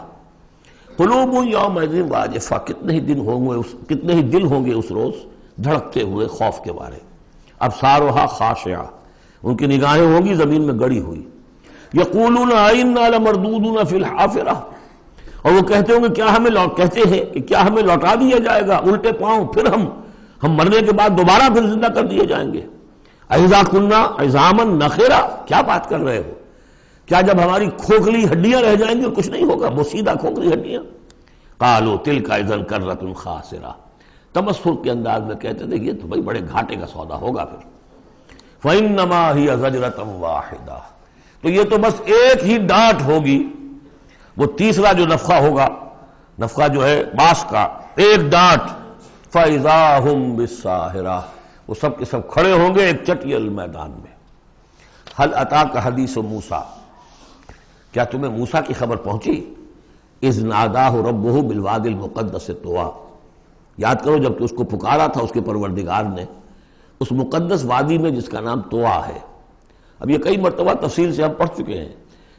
قلوب یومئذ واجفہ، کتنے ہی دل ہوں گے اس روز دھڑکتے ہوئے خوف کے بارے۔ ابصارها خاشعہ، ان کی نگاہیں ہوں گی زمین میں گڑی ہوئی۔ یقولون ائنا لمردودون فی الحافرہ، اور وہ کہتے ہوں گے کیا ہمیں لوٹا دیا جائے گا الٹے پاؤں، پھر ہم مرنے کے بعد دوبارہ پھر زندہ کر دیے جائیں گے۔ اذا کنا عظاما نخرہ، کیا بات کر رہے ہو، کیا جب ہماری کھوکھلی ہڈیاں رہ جائیں گی اور کچھ نہیں ہوگا، وہ سیدھا کھوکھلی ہڈیاں۔ قالوا تلک اذا کرۃ خاسرہ، تمسخر کے انداز میں کہتے تھے یہ تو بھائی بڑے گھاٹے کا سودا ہوگا پھر۔ فانما ہی زجرۃ واحدہ، تو یہ تو بس ایک ہی ڈانٹ ہوگی، وہ تیسرا جو نفخہ ہوگا، نفخہ جو ہے باس کا، ایک ڈانٹ، فاذا ہم بالساہرہ، وہ سب کے سب کھڑے ہوں گے ایک چٹیل میدان میں۔ حل اتاک حدیث موسیٰ، کیا تمہیں موسیٰ کی خبر پہنچی؟ اذ ناداہ ربہ بالوادی المقدس طویٰ، یاد کرو جب کہ اس کو پکارا تھا اس کے پروردگار نے اس مقدس وادی میں جس کا نام طویٰ ہے۔ اب یہ کئی مرتبہ تفصیل سے ہم پڑھ چکے ہیں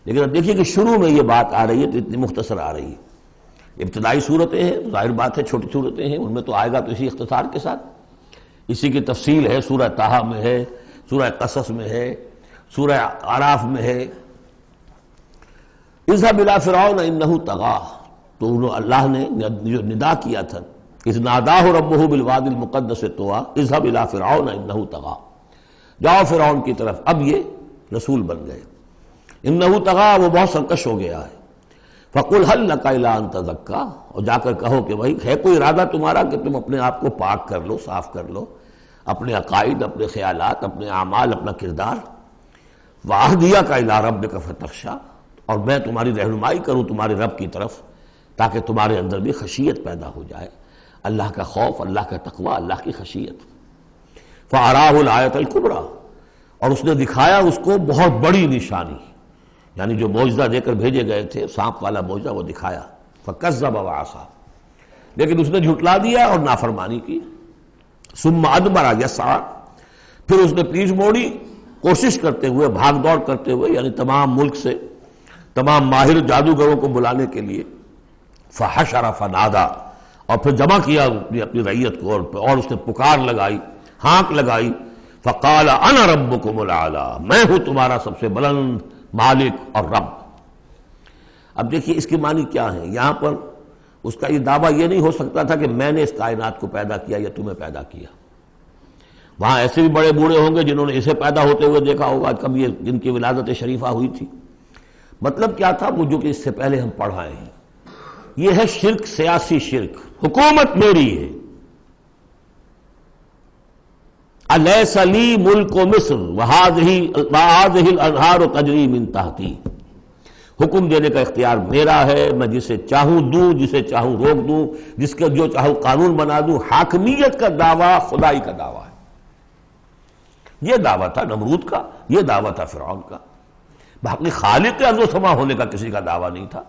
لیکن اب دیکھیے کہ شروع میں یہ بات آ رہی ہے تو اتنی مختصر آ رہی ہے، ابتدائی صورتیں ہیں، ظاہر بات ہے چھوٹی صورتیں ہیں، ان میں تو آئے گا تو اسی اختصار کے ساتھ، اسی کی تفصیل ہے، سورہ طٰہٰ میں ہے، سورہ قصص میں ہے، سورہ اعراف میں ہے۔ اذهب الى فرعون انه طغى، تو اللہ نے جو ندا کیا تھا، اذ ناداہ ربہ بالوادی المقدس طویٰ اذهب الى فرعون انه طغى، جاؤ فرعون کی طرف، اب یہ رسول بن گئے، انه طغى، وہ بہت سرکش ہو گیا ہے، فقل هل لك الى ان تزكى، اور جا کر کہو کہ بھائی ہے کوئی ارادہ تمہارا کہ تم اپنے آپ کو پاک کر لو، صاف کر لو، اپنے عقائد، اپنے خیالات، اپنے اعمال، اپنا کردار، وَأَهْدِيَكَ إِلَىٰ رَبِّكَ فَتَخْشَىٰ، اور میں تمہاری رہنمائی کروں تمہارے رب کی طرف تاکہ تمہارے اندر بھی خشیت پیدا ہو جائے، اللہ کا خوف، اللہ کا تقوی، اللہ کی خشیت۔ فَأَرَاهُ الْآيَةَ الْكُبْرىٰ، اور اس نے دکھایا اس کو بہت بڑی نشانی، یعنی جو معجزہ دے کر بھیجے گئے تھے، سانپ والا معجزہ وہ دکھایا، فَكَذَّبَ وَعَصَىٰ، لیکن اس نے جھٹلا دیا اور نافرمانی کی، ثُمَّ أَدْبَرَ يَسْعَىٰ، پھر اس نے پیٹھ موڑی کوشش کرتے ہوئے، بھاگ دوڑ کرتے ہوئے، یعنی تمام ملک سے تمام ماہر جادوگروں کو بلانے کے لیے، فحشر فنادا، اور پھر جمع کیا اپنی رعیت کو، اور اس نے پکار لگائی، ہانک لگائی، فقال انا ربکم الاعلی، میں ہوں تمہارا سب سے بلند مالک اور رب۔ اب دیکھیے اس کی معنی کیا ہے، یہاں پر اس کا یہ دعویٰ یہ نہیں ہو سکتا تھا کہ میں نے اس کائنات کو پیدا کیا یا تمہیں پیدا کیا، وہاں ایسے بھی بڑے بوڑھے ہوں گے جنہوں نے اسے پیدا ہوتے ہوئے دیکھا ہوگا، کب یہ جن کی ولادت شریفہ ہوئی تھی۔ مطلب کیا تھا، وہ جو کہ اس سے پہلے ہم پڑھ آئے ہیں، یہ ہے شرک، سیاسی شرک، حکومت میری ہے، الیس لی ملک مصر وہذہ الانہار تجری من تحتی، حکم دینے کا اختیار میرا ہے، میں جسے چاہوں دوں، جسے چاہوں روک دوں، جس کا جو چاہوں قانون بنا دوں۔ حاکمیت کا دعویٰ خدائی کا دعویٰ ہے، یہ دعویٰ تھا نمرود کا، یہ دعویٰ تھا فرعون کا، باقی خالق ارض و سما ہونے کا کسی کا دعویٰ نہیں تھا،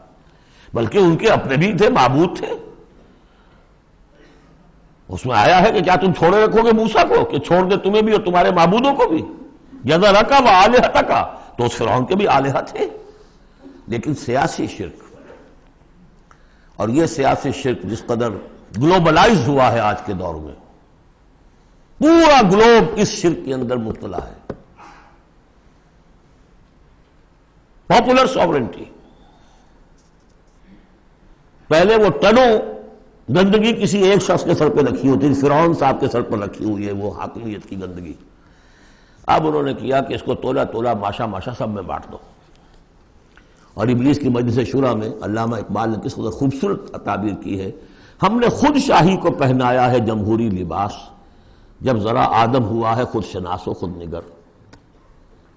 بلکہ ان کے اپنے بھی تھے، معبود تھے۔ اس میں آیا ہے کہ کیا تم چھوڑے رکھو گے موسیٰ کو کہ چھوڑ دے تمہیں بھی اور تمہارے معبودوں کو بھی، یذرک و آلہتک، تو اس فرعون کے بھی آلہہ تھے، لیکن سیاسی شرک، اور یہ سیاسی شرک جس قدر گلوبلائز ہوا ہے آج کے دور میں، پورا گلوب اس شرک کے اندر مبتلا ہے۔ پاپولر سوورنٹی، پہلے وہ ٹنوں گندگی کسی ایک شخص کے سر پہ رکھی ہوتی تھی، فرعون صاحب کے سر پر رکھی ہوئی ہے وہ حاکمیت کی گندگی، اب انہوں نے کیا کہ اس کو تولا تولا ماشا ماشا سب میں بانٹ دو۔ اور ابلیس کی مجلس شورا میں علامہ اقبال نے کس قدر خوبصورت تعبیر کی ہے، ہم نے خود شاہی کو پہنایا ہے جمہوری لباس، جب ذرا آدم ہوا ہے خود شناس و خود نگر،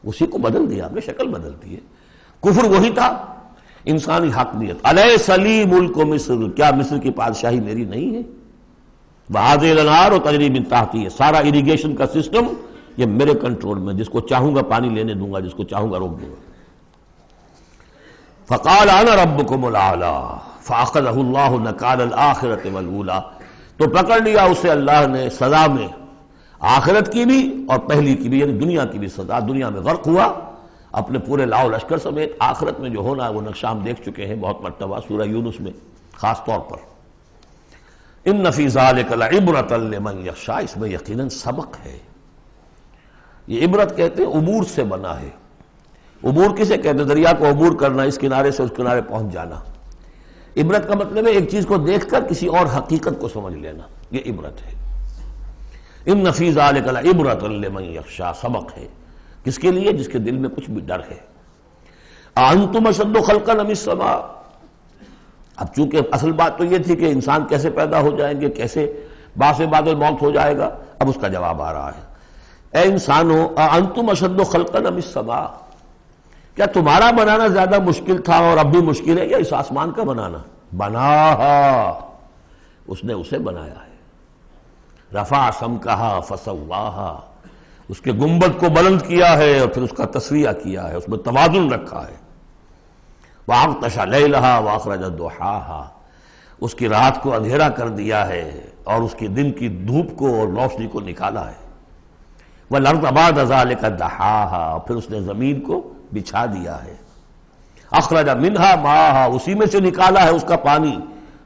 اسی کو بدل دیا، ہم نے شکل بدل دی ہے۔ کفر وہی تھا، انسانی حاکمیت، الیس لی ملک مصر، کیا مصر کی بادشاہی میری نہیں ہے، وہذہ الانہار تجری من تحتی، سارا اریگیشن کا سسٹم یہ میرے کنٹرول میں، جس کو چاہوں گا پانی لینے دوں گا، جس کو چاہوں گا روک دوں گا۔ فقال انا ربکم الاعلی فاخذہ اللہ نکال الآخرۃ والاولی، تو پکڑ لیا اسے اللہ نے سزا میں، آخرت کی بھی اور پہلی کی بھی، یعنی دنیا کی بھی سزا، دنیا میں غرق ہوا اپنے پورے لاؤ لشکر سمیت، آخرت میں جو ہونا ہے وہ نقشہ ہم دیکھ چکے ہیں بہت مرتبہ سورہ یونس میں خاص طور پر۔ ان فی ذلک لعبرۃ لمن یخشی، اس میں یقیناً سبق ہے، یہ عبرت کہتے ہیں عبور سے بنا ہے۔ عبور کسے کہتے ہیں؟ دریا کو عبور کرنا، اس کنارے سے اس کنارے پہنچ جانا۔ عبرت کا مطلب ہے ایک چیز کو دیکھ کر کسی اور حقیقت کو سمجھ لینا، یہ عبرت ہے۔ ان فی ذلک لعبرۃ لمن یخشی، سبق ہے کس کے لیے؟ جس کے دل میں کچھ بھی ڈر ہے۔ انتم اشد خلقا ام السماء، اب چونکہ اصل بات تو یہ تھی کہ انسان کیسے پیدا ہو جائیں گے، کیسے باعث بعد الموت ہو جائے گا، اب اس کا جواب آ رہا ہے، اے انسانو انتم اشد خلقا ام السماء، کیا تمہارا بنانا زیادہ مشکل تھا اور اب بھی مشکل ہے، یا اس آسمان کا بنانا؟ بناہا، اس نے اسے بنایا ہے، رفع سمکہا فسواہا، اس کے گنبد کو بلند کیا ہے اور پھر اس کا تسویہ کیا ہے، اس میں توازن رکھا ہے۔ وَأَغْطَشَ لَيْلَهَا وَأَخْرَجَ ضُحَاهَا، اس کی رات کو اندھیرا کر دیا ہے اور اس کی دن کی دھوپ کو اور روشنی کو نکالا ہے۔ وَالْأَرْضَ بَعْدَ ذَلِكَ دَحَاهَا، پھر اس نے زمین کو بچھا دیا ہے۔ اخرج منہا ماہا، اسی میں سے نکالا ہے اس کا پانی،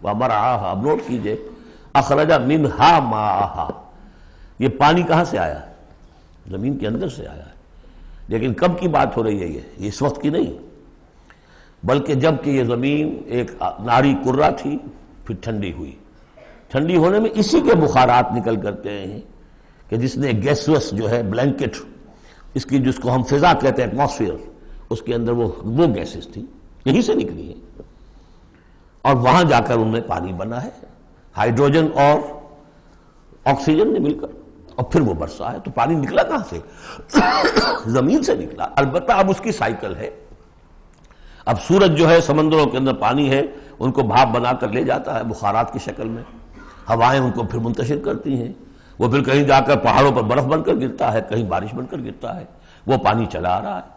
ومرعاہا، اب نوٹ کیجئے، اخرج منہا ماہا، یہ پانی کہاں سے آیا ہے؟ زمین کے اندر سے آیا ہے، لیکن کب کی بات ہو رہی ہے؟ یہ اس وقت کی نہیں، بلکہ جب کہ یہ زمین ایک ناری کرہ تھی، پھر ٹھنڈی ہوئی، ٹھنڈی ہونے میں اسی کے بخارات نکل کرتے ہیں کہ جس نے گیسوس جو ہے بلینکٹ، اس کی جس کو ہم فضا کہتے ہیں ایٹماسفیئر، اس کے اندر وہ گیسز تھی، یہی سے نکلی ہیں، اور وہاں جا کر ان میں پانی بنا ہے، ہائیڈروجن اور آکسیجن نے مل کر، اور پھر وہ برسا ہے۔ تو پانی نکلا کہاں سے؟ زمین سے نکلا۔ البتہ اب اس کی سائیکل ہے، اب سورج جو ہے سمندروں کے اندر پانی ہے، ان کو بھاپ بنا کر لے جاتا ہے بخارات کی شکل میں، ہوائیں ان کو پھر منتشر کرتی ہیں، وہ پھر کہیں جا کر پہاڑوں پر برف بن کر گرتا ہے، کہیں بارش بن کر گرتا ہے، وہ پانی چلا آ رہا ہے۔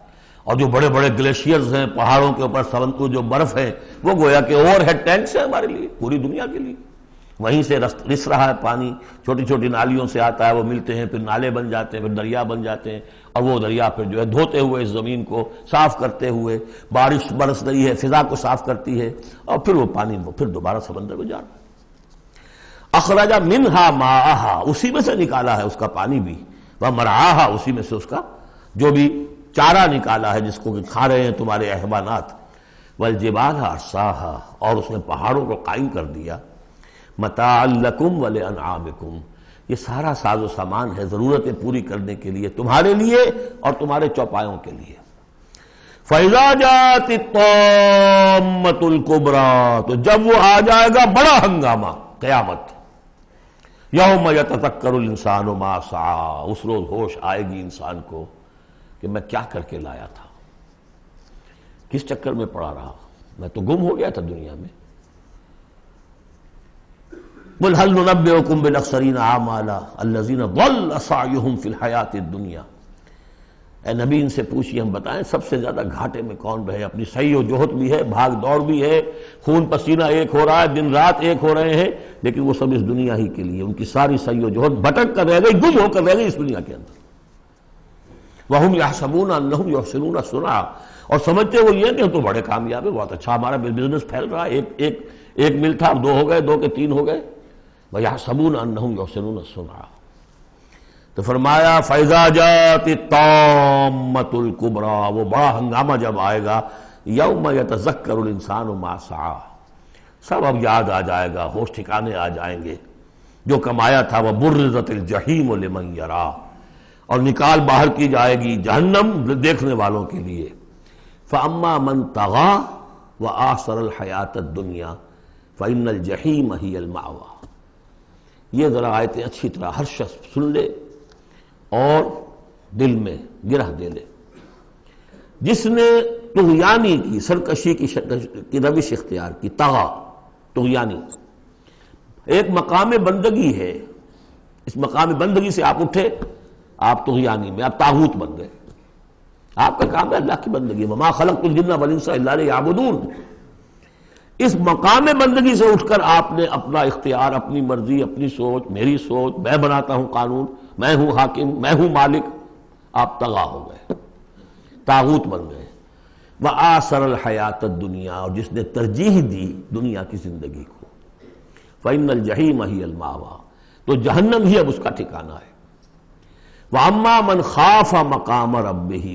اور جو بڑے بڑے گلیشیئرز ہیں پہاڑوں کے اوپر، سمندر جو برف ہے، وہ گویا کہ اوور ہیڈ ٹینکس ہے ہمارے لیے، پوری دنیا کے لیے، وہیں سے رس رہا ہے پانی، چھوٹی چھوٹی نالیوں سے آتا ہے، وہ ملتے ہیں، پھر نالے بن جاتے ہیں، پھر دریا بن جاتے ہیں، اور وہ دریا پھر جو ہے دھوتے ہوئے اس زمین کو صاف کرتے ہوئے، بارش برس رہی ہے، فضا کو صاف کرتی ہے، اور پھر وہ پانی پھر دوبارہ سمندر میں جا رہا ہے۔ اخرج منہا ماہا، اسی میں سے نکالا ہے اس کا پانی بھی، ومرعاہا، اسی میں سے اس کا جو بھی چارہ نکالا ہے جس کو کہ کھا رہے ہیں تمہارے حیوانات، والجبال ارساہا، اور اس نے پہاڑوں کو قائم کر دیا، متاعا لکم ولانعامکم، یہ سارا ساز و سامان ہے ضرورتیں پوری کرنے کے لیے تمہارے لیے اور تمہارے چوپایوں کے لیے۔ فَإِذَا جَاءَتِ الطَّامَّةُ الْكُبْرَىٰ، تو جب وہ آ جائے گا بڑا ہنگامہ، قیامت، یوم یتذکر الانسان ما سعی، اس روز ہوش آئے گی انسان کو کہ میں کیا کر کے لایا تھا، کس چکر میں پڑا رہا، میں تو گم ہو گیا تھا دنیا میں۔ قل هل ننبئكم بالاخسرین اعمالا الذین ضل سعیهم فی الحیاۃ الدنیا، اے نبی ان سے پوچھئے ہم بتائیں سب سے زیادہ گھاٹے میں کون رہے، اپنی سعی و جہد بھی ہے، بھاگ دوڑ بھی ہے، خون پسینہ ایک ہو رہا ہے، دن رات ایک ہو رہے ہیں، لیکن وہ سب اس دنیا ہی کے لیے، ان کی ساری سعی و جہد بھٹک کر رہ گئی، گم ہو کر رہ گئی اس دنیا کے اندر۔ وَهُمْ يَحْسَبُونَ أَنَّهُمْ يُحْسِنُونَ صُنْعًا، اور سمجھتے وہ یہ کہ ہم تو بڑے کامیاب ہیں، بہت اچھا ہمارا بزنس پھیل رہا ہے، ایک مل تھا، دو ہو گئے، دو کے تین ہو گئے، وَيَحْسَبُونَ أَنَّهُمْ يُحْسِنُونَ صُنْعًا۔ تو فرمایا فَإِذَا جَاءَتِ الطَّامَّةُ الْكُبْرَىٰ، وہ بڑا ہنگامہ جب آئے گا، یوم یتذکر الانسان ما سعی، سب اب یاد آ جائے گا، ہوش ٹھکانے آ جائیں گے، جو کمایا تھا، وَبُرِّزَتِ الجحیم لمن یریٰ، اور نکال باہر کی جائے گی جہنم دیکھنے والوں کے لیے۔ فَأَمَّا مَنْ طَغَىٰ وَآثَرَ الْحَيَاةَ الدُّنْيَا فَإِنَّ الْجَحِيمَ هِيَ الْمَأْوَىٰ۔ یہ ذرا آیتیں اچھی طرح ہر شخص سن لے اور دل میں گرہ دے لے۔ جس نے طغیانی کی، سرکشی کی روش اختیار کی، طغا، طغیانی، ایک مقام بندگی ہے، اس مقام بندگی سے آپ اٹھے، آپ طغیانی میں، آپ طاغوت بن گئے، آپ کا کام ہے اللہ کی بندگی، وما خلقت الجن والانس الا لیعبدون، اس مقام بندگی سے اٹھ کر آپ نے اپنا اختیار، اپنی مرضی، اپنی سوچ، میری سوچ، میں بناتا ہوں قانون، میں ہوں حاکم، میں ہوں مالک، آپ طغا ہو گئے، طاغوت بن گئے۔ وآثر الحیات الدنیا، اور جس نے ترجیح دی دنیا کی زندگی کو، فإن الجحیم ہی المأویٰ، تو جہنم ہی اب اس کا ٹھکانہ ہے۔ وَأَمَّا مَنْ خَافَ مَقَامَ رَبِّهِ،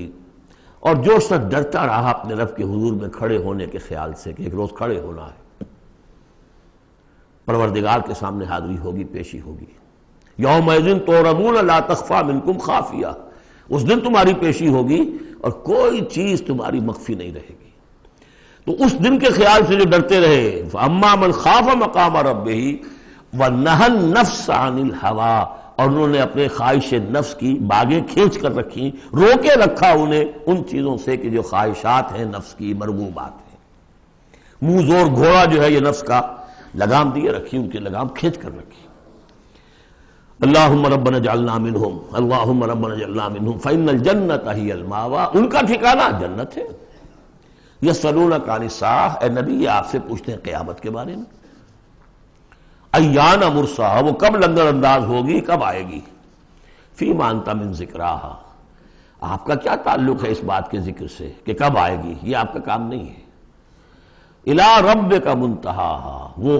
اور جو شخص ڈرتا رہا اپنے رب کے حضور میں کھڑے ہونے کے خیال سے کہ ایک روز کھڑے ہونا ہے، پروردگار کے سامنے حاضری ہوگی، پیشی ہوگی، یومئذ تعرضون لا تخفی منکم خافیہ، اس دن تمہاری پیشی ہوگی اور کوئی چیز تمہاری مخفی نہیں رہے گی۔ تو اس دن کے خیال سے جو ڈرتے رہے، فَأَمَّا مَنْ خَافَ مَقَامَ رَبِّهِ وَنَهَى النَّفْسَ عَنِ الْهَوَىٰ، اور انہوں نے اپنے خواہش نفس کی باغیں کھینچ کر رکھی، روکے رکھا انہیں ان چیزوں سے کہ جو خواہشات ہیں نفس کی، مرغوبات ہیں، منہ زور گھوڑا جو ہے یہ نفس کا، لگام دیے رکھی، ان کی لگام کھینچ کر رکھی۔ اللہم ربنا اجعلنا منہم، اللہم ربنا اجعلنا منہم، فإن الجنة ہی المأویٰ، ان کا ٹھکانہ جنت ہے۔ یسألونک عن الساعہ، اے نبی یہ آپ سے پوچھتے ہیں قیامت کے بارے میں، ایان مرساہا، وہ کب لنگر انداز ہوگی، کب آئے گی، فیما انت من ذکراہا، آپ کا کیا تعلق ہے اس بات کے ذکر سے کہ کب آئے گی، یہ آپ کا کام نہیں ہے۔ الی ربک منتہاہا، وہ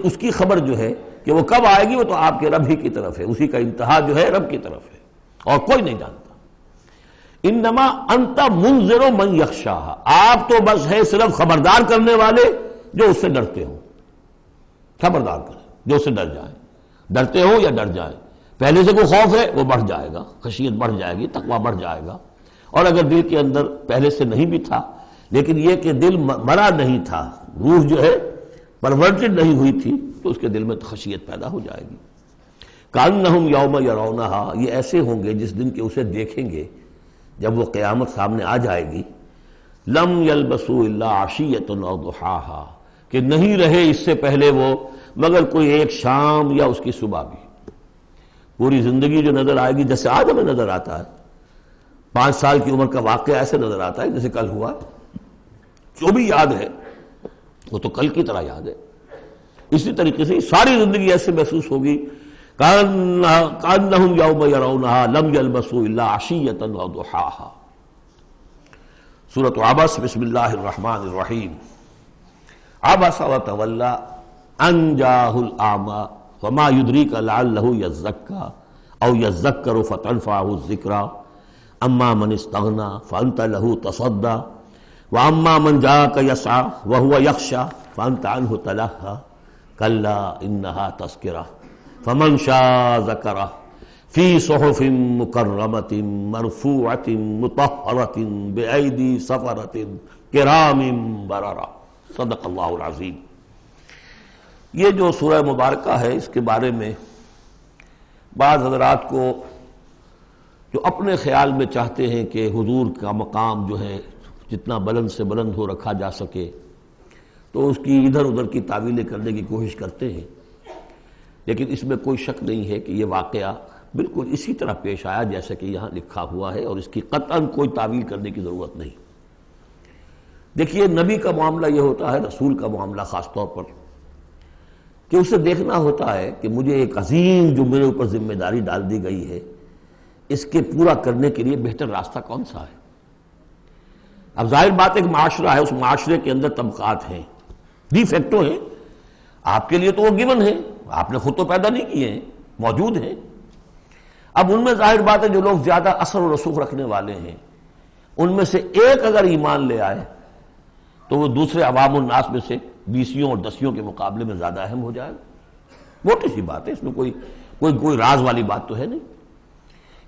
اس کی خبر جو ہے کہ وہ کب آئے گی، وہ تو آپ کے رب ہی کی طرف ہے، اسی کا انتہا جو ہے رب کی طرف ہے اور کوئی نہیں جانتا۔ انما انت منذر من یخشاہا، آپ تو بس ہے صرف خبردار کرنے والے جو اس سے ڈرتے ہوں، خبردار کریں جو اس سے ڈر جائیں، ڈرتے ہو یا ڈر جائیں۔ پہلے سے کوئی خوف ہے وہ بڑھ جائے گا، خشیت بڑھ جائے گی، تقویٰ بڑھ جائے گا، اور اگر دل کے اندر پہلے سے نہیں بھی تھا لیکن یہ کہ دل مرا نہیں تھا، روح جو ہے پرورٹڈ نہیں ہوئی تھی، تو اس کے دل میں خشیت پیدا ہو جائے گی۔ کأنہم یوم یرونہا، یہ ایسے ہوں گے جس دن کہ اسے دیکھیں گے جب وہ قیامت سامنے آ جائے گی، لم یلبسوا الا عشیۃ او ضحاہا، کہ نہیں رہے اس سے پہلے وہ مگر کوئی ایک شام یا اس کی صبح بھی۔ پوری زندگی جو نظر آئے گی جیسے آج ہمیں نظر آتا ہے، 5 سال کی عمر کا واقعہ ایسے نظر آتا ہے جیسے کل ہوا، جو بھی یاد ہے وہ تو کل کی طرح یاد ہے۔ اسی طریقے سے ساری زندگی ایسے محسوس ہوگی، کأنہم یوم یرونہا لم یلبسوا الا عشیۃ او ضحاہا۔ سورۃ عبس، بسم اللہ الرحمن الرحیم۔ عبس وتولی ان جاءہ الاعمی وما یدریک لعلہ یزکی او یذکر فتنفعہ الذکریٰ اما من استغنی فانت لہ تصدی واما من جاءک یسعی وہو یخشی فانت عنہ تلہی کلا انہا تذکرہ فمن شاء ذکرہ فی صحف مکرمۃ مرفوعۃ مطہرۃ بأیدی سفرۃ کرام بررہ۔ صدق اللہ العظیم۔ یہ جو سورہ مبارکہ ہے اس کے بارے میں بعض حضرات کو جو اپنے خیال میں چاہتے ہیں کہ حضور کا مقام جو ہے جتنا بلند سے بلند ہو رکھا جا سکے تو اس کی ادھر ادھر کی تعویلیں کرنے کی کوشش کرتے ہیں، لیکن اس میں کوئی شک نہیں ہے کہ یہ واقعہ بالکل اسی طرح پیش آیا جیسا کہ یہاں لکھا ہوا ہے، اور اس کی قطعاً کوئی تعویل کرنے کی ضرورت نہیں۔ دیکھیے نبی کا معاملہ یہ ہوتا ہے، رسول کا معاملہ خاص طور پر، کہ اسے دیکھنا ہوتا ہے کہ مجھے ایک عظیم جو میرے اوپر ذمہ داری ڈال دی گئی ہے اس کے پورا کرنے کے لیے بہتر راستہ کون سا ہے۔ اب ظاہر بات ایک معاشرہ ہے، اس معاشرے کے اندر طبقات ہیں، ڈی فیکٹو ہیں، آپ کے لیے تو وہ گیون ہیں، آپ نے خود تو پیدا نہیں کیے ہیں، موجود ہیں۔ اب ان میں ظاہر بات ہے جو لوگ زیادہ اثر و رسوخ رکھنے والے ہیں ان میں سے ایک اگر ایمان لے آئے تو وہ دوسرے عوام الناس میں سے 20 اور 10 کے مقابلے میں زیادہ اہم ہو جائے گا۔ موٹی سی بات ہے، اس میں کوئی راز والی بات تو ہے نہیں۔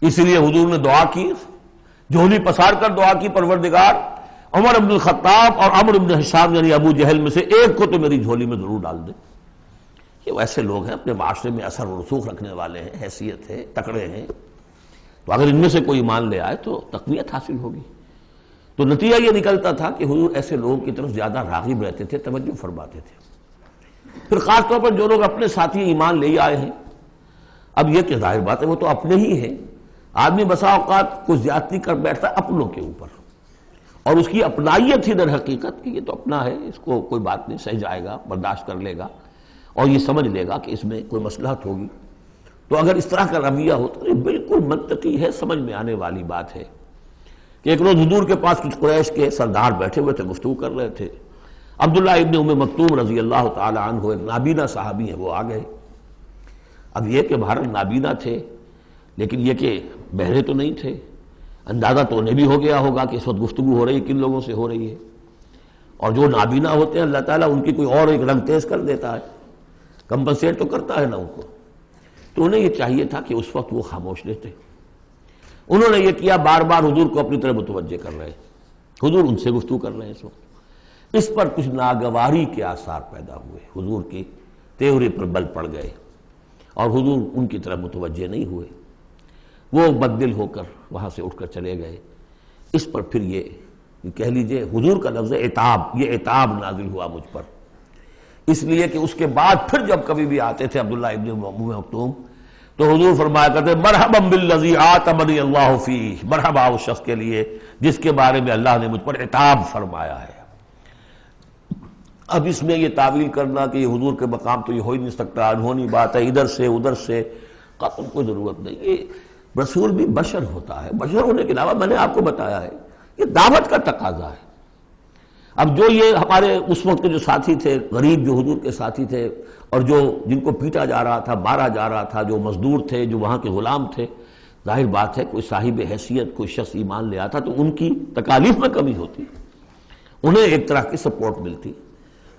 اس لیے حضور نے دعا کی، جھولی پسار کر دعا کی، پروردگار عمر بن الخطاب اور عمرو بن ہشام یعنی ابو جہل میں سے ایک کو تو میری جھولی میں ضرور ڈال دے۔ یہ ایسے لوگ ہیں اپنے معاشرے میں اثر و رسوخ رکھنے والے ہیں، حیثیت ہے، تکڑے ہیں، تو اگر ان میں سے کوئی ایمان لے آئے تو تقویت حاصل ہوگی۔ تو نتیجہ یہ نکلتا تھا کہ حضور ایسے لوگوں کی طرف زیادہ راغب رہتے تھے، توجہ فرماتے تھے۔ پھر خاص طور پر جو لوگ اپنے ساتھی ایمان لے آئے ہیں، اب یہ کہ ظاہر بات ہے وہ تو اپنے ہی ہیں، آدمی بسا اوقات کچھ زیادتی کر بیٹھتا ہے اپنوں کے اوپر، اور اس کی اپنائیت ہی در حقیقت کہ یہ تو اپنا ہے، اس کو کوئی بات نہیں، سہ جائے گا، برداشت کر لے گا، اور یہ سمجھ لے گا کہ اس میں کوئی مصلحت ہوگی۔ تو اگر اس طرح کا رویہ ہو تو یہ بالکل منطقی ہے، سمجھ میں آنے والی بات ہے کہ ایک روز حضور کے پاس کچھ قریش کے سردار بیٹھے ہوئے تھے، گفتگو کر رہے تھے۔ عبداللہ ابن ام مکتوم رضی اللہ تعالی عنہ ایک نابینا صحابی ہیں، وہ آ گئے۔ اب یہ کہ بہرحال نابینا تھے لیکن یہ کہ بہرے تو نہیں تھے، اندازہ تو انہیں بھی ہو گیا ہوگا کہ اس وقت گفتگو ہو رہی ہے کن لوگوں سے ہو رہی ہے، اور جو نابینا ہوتے ہیں اللہ تعالیٰ ان کی کوئی اور ایک رنگ تیز کر دیتا ہے، کمپنسیٹ تو کرتا ہے نا ان کو۔ تو انہیں یہ چاہیے تھا کہ اس وقت وہ خاموش رہتے، انہوں نے یہ کیا، بار بار حضور کو اپنی طرف متوجہ کر رہے ہیں، حضور ان سے گفتگو کر رہے ہیں اس وقت۔ اس پر کچھ ناگواری کے آثار پیدا ہوئے، حضور کی تیوری پر بل پڑ گئے اور حضور ان کی طرف متوجہ نہیں ہوئے، وہ بددل ہو کر وہاں سے اٹھ کر چلے گئے۔ اس پر پھر یہ کہہ لیجئے حضور کا لفظ عتاب، یہ عتاب نازل ہوا مجھ پر، اس لیے کہ اس کے بعد پھر جب کبھی بھی آتے تھے عبداللہ ابن ام مکتوم تو حضور فرمایا کرتے مرحبا بالذی عاتبنی اللہ فیہ، مرحبا اس شخص کے لیے جس کے بارے میں اللہ نے مجھ پر عتاب فرمایا ہے۔ اب اس میں یہ تعویل کرنا کہ یہ حضور کے مقام تو یہ ہو ہی نہیں سکتا، انہونی بات ہے، ادھر سے ادھر سے، قطعاً کوئی ضرورت نہیں۔ یہ رسول بھی بشر ہوتا ہے، بشر ہونے کے علاوہ میں نے آپ کو بتایا ہے یہ دعوت کا تقاضا ہے۔ اب جو یہ ہمارے اس وقت کے جو ساتھی تھے، غریب جو حضور کے ساتھی تھے، اور جو جن کو پیٹا جا رہا تھا، مارا جا رہا تھا، جو مزدور تھے، جو وہاں کے غلام تھے، ظاہر بات ہے کوئی صاحب حیثیت کوئی شخص ایمان لے آتا تو ان کی تکالیف میں کمی ہوتی، انہیں ایک طرح کی سپورٹ ملتی۔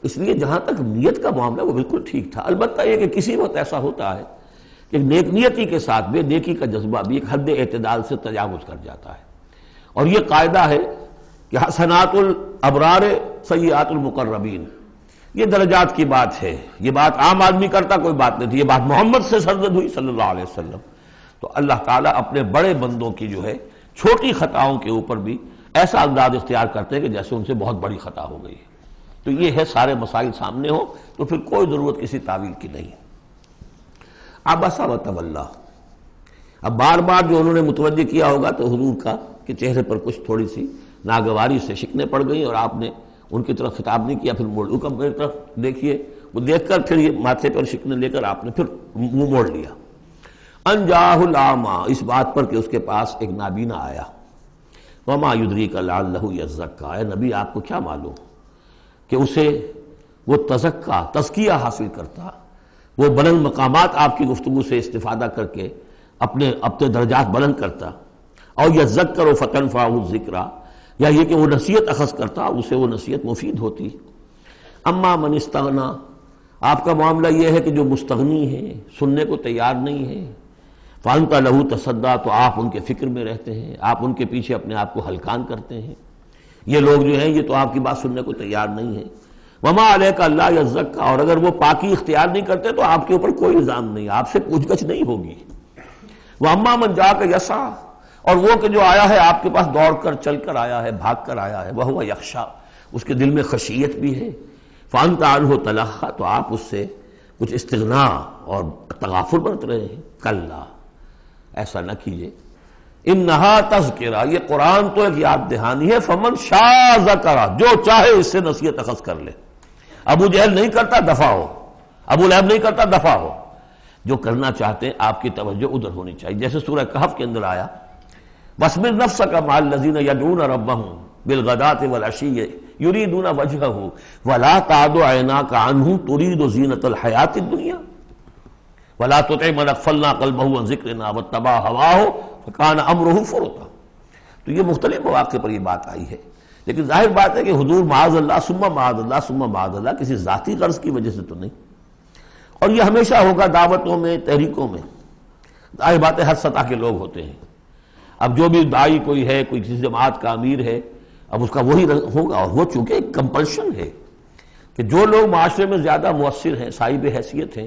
اس لیے جہاں تک نیت کا معاملہ وہ بالکل ٹھیک تھا۔ البتہ یہ کہ کسی وقت ایسا ہوتا ہے کہ نیک نیتی کے ساتھ بے نیکی کا جذبہ بھی ایک حد اعتدال سے تجاوز کر جاتا ہے، اور یہ قاعدہ ہے کہ حسنات الابرار سیئات المقربین، یہ درجات کی بات ہے، یہ بات عام آدمی کرتا کوئی بات نہیں تھی، یہ بات محمد سے سرزد ہوئی صلی اللہ علیہ وسلم۔ تو اللہ تعالیٰ اپنے بڑے بندوں کی جو ہے چھوٹی خطاؤں کے اوپر بھی ایسا انداز اختیار کرتے ہیں کہ جیسے ان سے بہت بڑی خطا ہو گئی ہے۔ تو یہ ہے سارے مسائل سامنے ہو تو پھر کوئی ضرورت کسی تعویل کی نہیں۔ عبس وتولی، اب بار بار جو انہوں نے متوجہ کیا ہوگا تو حضور کا کہ چہرے پر کچھ تھوڑی سی ناگواری سے شکنیں پڑ گئیں، اور آپ نے ان کی طرف خطاب نہیں کیا، پھر موڑ میری طرف دیکھیے، وہ دیکھ کر پھر یہ ماتھے پر شکنیں لے کر آپ نے پھر منہ موڑ لیا۔ ان جاءہ الاعمی، اس بات پر کہ اس کے پاس ایک نابینا آیا۔ وما یدریک لعلہ یزکیٰ، اے نبی آپ کو کیا معلوم کہ اسے وہ تزکیہ حاصل کرتا، وہ بلند مقامات آپ کی گفتگو سے استفادہ کر کے اپنے درجات بلند کرتا، اور یذکر فتنفعہ الذکریٰ، یا یہ کہ وہ نصیحت اخذ کرتا، اسے وہ نصیحت مفید ہوتی۔ اما من استغنی، آپ کا معاملہ یہ ہے کہ جو مستغنی ہے، سننے کو تیار نہیں ہے، فانت لہ تصدیٰ، تو آپ ان کے فکر میں رہتے ہیں، آپ ان کے پیچھے اپنے آپ کو ہلکان کرتے ہیں۔ یہ لوگ جو ہیں یہ تو آپ کی بات سننے کو تیار نہیں ہے۔ وما علیک الا یزکیٰ، اور اگر وہ پاکی اختیار نہیں کرتے تو آپ کے اوپر کوئی الزام نہیں، آپ سے پوچھ گچھ نہیں ہوگی۔ واما من جاءک یسعیٰ، اور وہ کہ جو آیا ہے آپ کے پاس دوڑ کر چل کر آیا ہے، بھاگ کر آیا ہے، وہو یخشیٰ، اس کے دل میں خشیت بھی ہے، فانت عنہ تلہیٰ، تو آپ اس سے کچھ استغنا اور تغافل برت رہے ہیں۔ کلا، ایسا نہ کیجیے، انہا تذکرہ، یہ قرآن تو ایک یاد دہانی ہے، فمن شاء ذکرہ، جو چاہے اس سے نصیحت اخذ کر لے۔ ابو جہل نہیں کرتا دفع ہو، ابو لہب نہیں کرتا دفع ہو، جو کرنا چاہتے ہیں آپ کی توجہ ادھر ہونی چاہیے، جیسے سورہ کہف کے اندر آیا وَاصْبِرْ نَفْسَكَ مَعَ الَّذِينَ يَدْعُونَ رَبَّهُمْ بِالْغَدَاةِ وَالْعَشِيِّ يُرِيدُونَ وَجْهَهُ وَلَا تَعْدُ عَيْنَاكَ عَنْهُمْ تُرِيدُ زِينَةَ الْحَيَاةِ الدُّنْيَا وَلَا تُطِعْ مَنْ أَغْفَلْنَا قَلْبَهُ عَنْ ذِكْرِنَا وَاتَّبَعَ هَوَاهُ فَكَانَ أَمْرُهُ فُرُطًا۔ تو یہ مختلف مواقع پر یہ بات آئی ہے، لیکن ظاہر بات ہے کہ حضور معاذ اللہ ثم معاذ اللہ ثم معاذ اللہ کسی ذاتی غرض کی وجہ سے تو نہیں، اور یہ ہمیشہ ہوگا دعوتوں میں، تحریکوں میں، ظاہر بات ہے ہر سطح کے لوگ ہوتے ہیں۔ اب جو بھی داعی کوئی ہے، کوئی کسی جماعت کا امیر ہے، اب اس کا وہی ہوگا، اور وہ چونکہ ایک کمپلشن ہے کہ جو لوگ معاشرے میں زیادہ مؤثر ہیں، صاحب حیثیت ہیں،